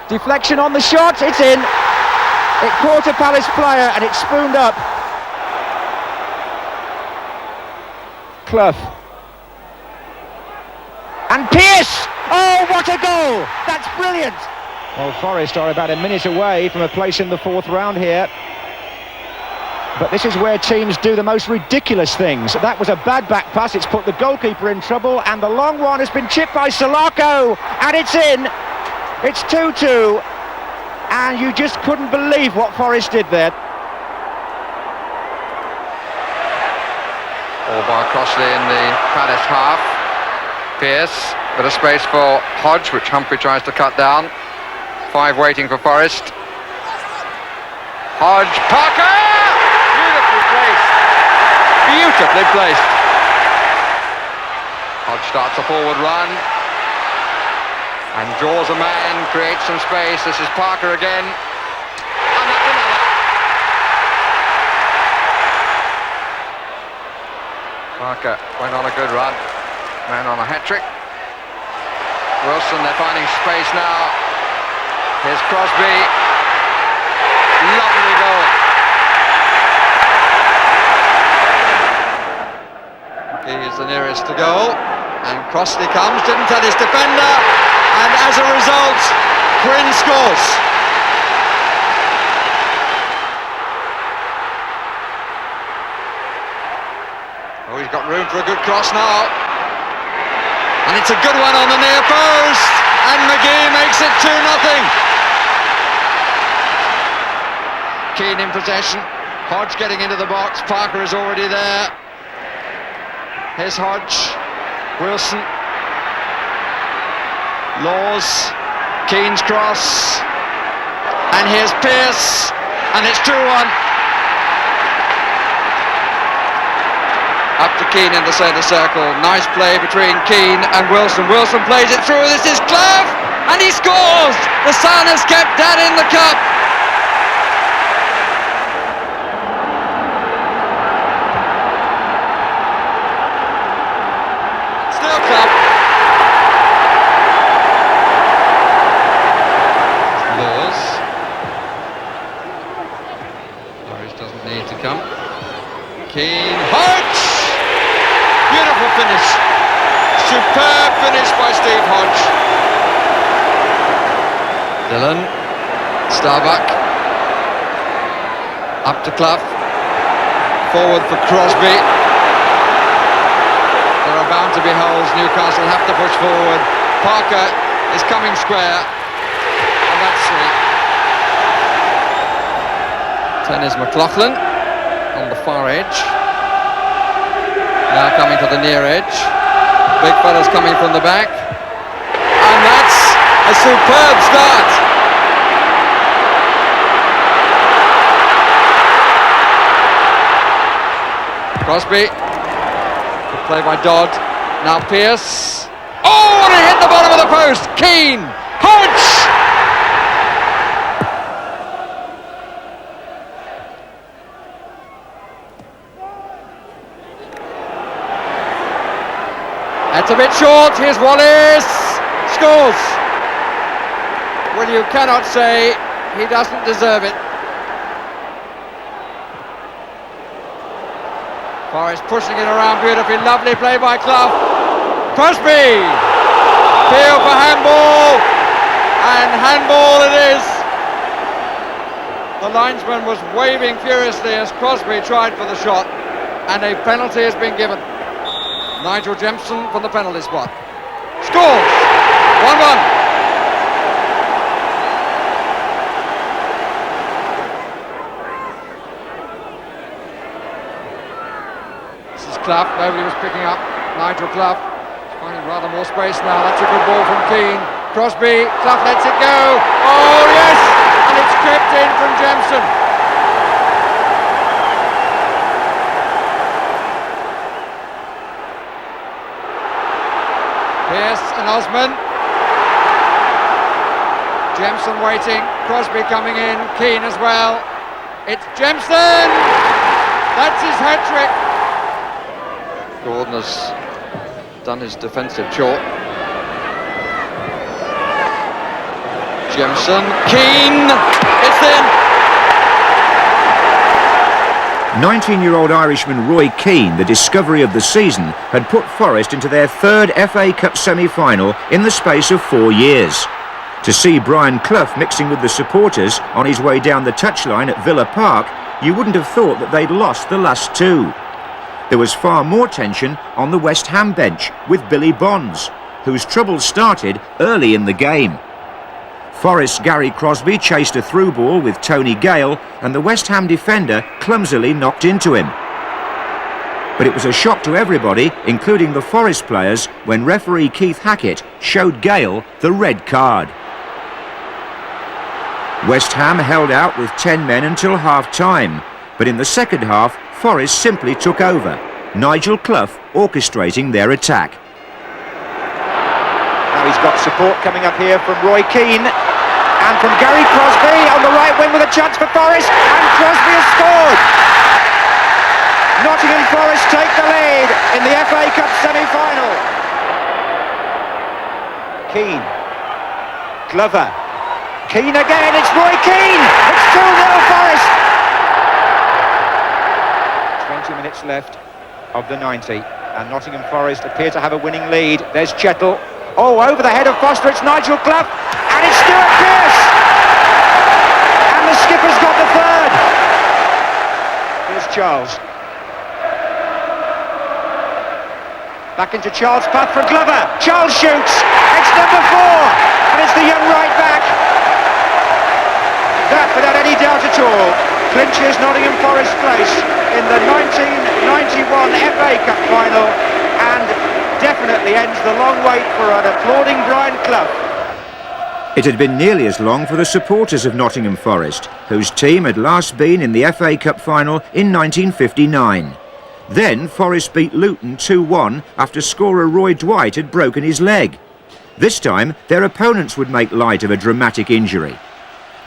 Deflection on the shot. It's in. It caught a Palace player and it spooned up. Clough. And Pearce! Oh, what a goal! That's brilliant! Well, Forest are about a minute away from a place in the fourth round here. But this is where teams do the most ridiculous things. That was a bad back pass. It's put the goalkeeper in trouble, and the long one has been chipped by Salako, and it's in. It's 2-2, and you just couldn't believe what Forest did there. All bar Crossley in the Palace half. Pearce, bit of space for Hodge, which Humphrey tries to cut down. 5 waiting for Forest. Hodge, Parker! Beautifully placed. Beautifully placed. Hodge starts a forward run and draws a man, creates some space. This is Parker again. And that's another. Parker went on a good run. Man on a hat-trick. Wilson, they're finding space now. Here's Crosby. Lovely goal. He is the nearest to goal. And Crossley comes, didn't tell his defender. And as a result, Quinn scores. Oh, he's got room for a good cross now. And it's a good one on the near post, and McGee makes it 2-0. Keane in possession, Hodge getting into the box, Parker is already there. Here's Hodge, Wilson, Laws, Keane's cross, and here's Pearce, and it's 2-1. Up to Keane in the centre circle. Nice play between Keane and Wilson. Wilson plays it through. This is Clough, and he scores! The Sun has kept that in the cup. Still Clough. Laws. Norwich doesn't need to come. Keane. Hodge! Beautiful finish. Superb finish by Steve Hodge. Dillon. Starbuck. Up to Clough. Forward for Crosby. There are bound to be holes. Newcastle have to push forward. Parker is coming square. And that's 3. 10 is McLaughlin on the far edge. Now coming to the near edge. Big fella's coming from the back. And that's a superb start. Crosby. Good play by Dodd. Now Pearce. Oh, and it hit the bottom of the post. Keane. Hodge. That's a bit short. Here's Wallace. Scores. well, you cannot say he doesn't deserve it. Forest pushing it around beautifully, lovely play by Clough. Crosby! Appeal for handball, and handball it is. The linesman was waving furiously as Crosby tried for the shot, and a penalty has been given. Nigel Jemson from the penalty spot. Scores! 1-1. Clough, nobody was picking up. Nigel Clough finding rather more space now. That's a good ball from Keane. Crosby, Clough lets it go. Oh yes, and it's crept in from Jemson. Pearce and Osman. Jemson waiting. Crosby coming in. Keane as well. It's Jemson. That's his hat trick. Gordon has done his defensive chore. Jemson, Keane, it's in. 19-year-old Irishman Roy Keane, the discovery of the season, had put Forest into their third FA Cup semi-final in the space of 4 years. To see Brian Clough mixing with the supporters on his way down the touchline at Villa Park, you wouldn't have thought that they'd lost the last two. There was far more tension on the West Ham bench with Billy Bonds, whose troubles started early in the game. Forest's Gary Crosby chased a through ball with Tony Gale, and the West Ham defender clumsily knocked into him. But it was a shock to everybody, including the Forest players, when referee Keith Hackett showed Gale the red card. West Ham held out with 10 men until half-time, but in the second half, Forest simply took over, Nigel Clough orchestrating their attack. Now he's got support coming up here from Roy Keane and from Gary Crosby on the right wing with a chance for Forest, and Crosby has scored! Nottingham Forest take the lead in the FA Cup semi-final. Keane, Glover, Keane again, it's Roy Keane! It's 2-0 Forest! 20 minutes left of the 90, and Nottingham Forest appear to have a winning lead. There's Chettle. Oh, over the head of Foster, it's Nigel Clough, and it's Stuart Pearce! And the skipper's got the third! Here's Charles. Back into Charles' path for Glover. Charles shoots, it's number 4, and it's the young right back. That, without any doubt at all, clinches Nottingham Forest's place in the 1991 FA Cup final, and definitely ends the long wait for an applauding Brian Clough. It had been nearly as long for the supporters of Nottingham Forest, whose team had last been in the FA Cup final in 1959. Then Forest beat Luton 2-1 after scorer Roy Dwight had broken his leg. This time their opponents would make light of a dramatic injury.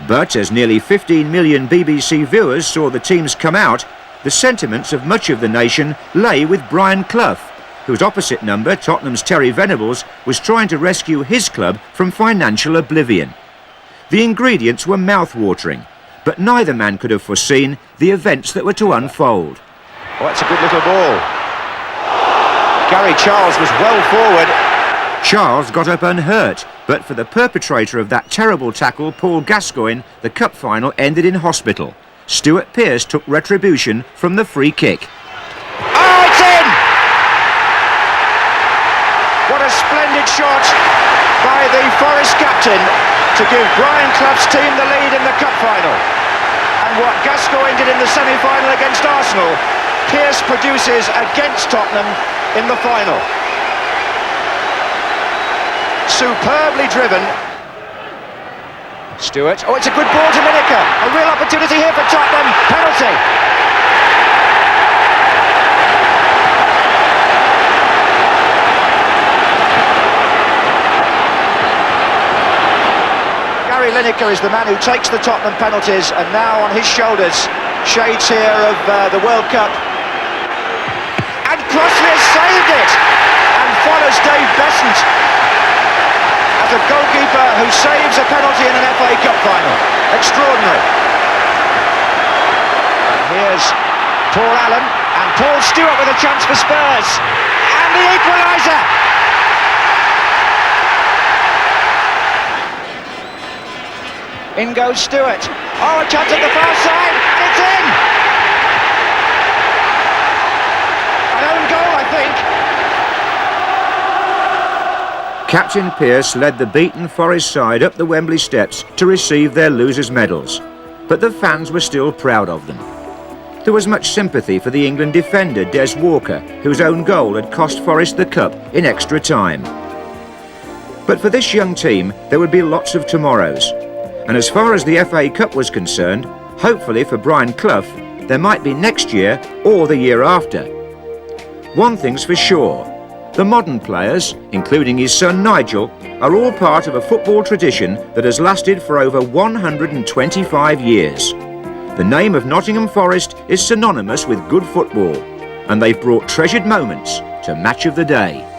But as nearly 15 million BBC viewers saw the teams come out, the sentiments of much of the nation lay with Brian Clough, whose opposite number, Tottenham's Terry Venables, was trying to rescue his club from financial oblivion. The ingredients were mouth-watering, but neither man could have foreseen the events that were to unfold. Oh, that's a good little ball. Gary Charles was well forward. Charles got up unhurt, but for the perpetrator of that terrible tackle, Paul Gascoigne, the cup final ended in hospital. Stuart Pearce took retribution from the free kick. Oh, it's in! What a splendid shot by the Forest captain to give Brian Clough's team the lead in the cup final. And what Gascoigne did in the semi-final against Arsenal, Pearce produces against Tottenham in the final. Superbly driven. Stewart. Oh, it's a good ball to Lineker. A real opportunity here for Tottenham. Penalty. Gary Lineker is the man who takes the Tottenham penalties, and now on his shoulders, shades here of the World Cup. And Crosby has saved it, and follows Dave Besant as a goalkeeper who saves a penalty in an FA Cup final. Extraordinary. And here's Paul Allen and Paul Stewart with a chance for Spurs. And the equaliser! In goes Stewart. Oh, a chance at the far side, and it's in! An own goal, I think. Captain Pearce led the beaten Forest side up the Wembley steps to receive their losers' medals, but the fans were still proud of them. There was much sympathy for the England defender Des Walker, whose own goal had cost Forest the cup in extra time. But for this young team, there would be lots of tomorrows. And as far as the FA Cup was concerned, hopefully for Brian Clough, there might be next year or the year after. One thing's for sure, the modern players, including his son Nigel, are all part of a football tradition that has lasted for over 125 years. The name of Nottingham Forest is synonymous with good football, and they've brought treasured moments to Match of the Day.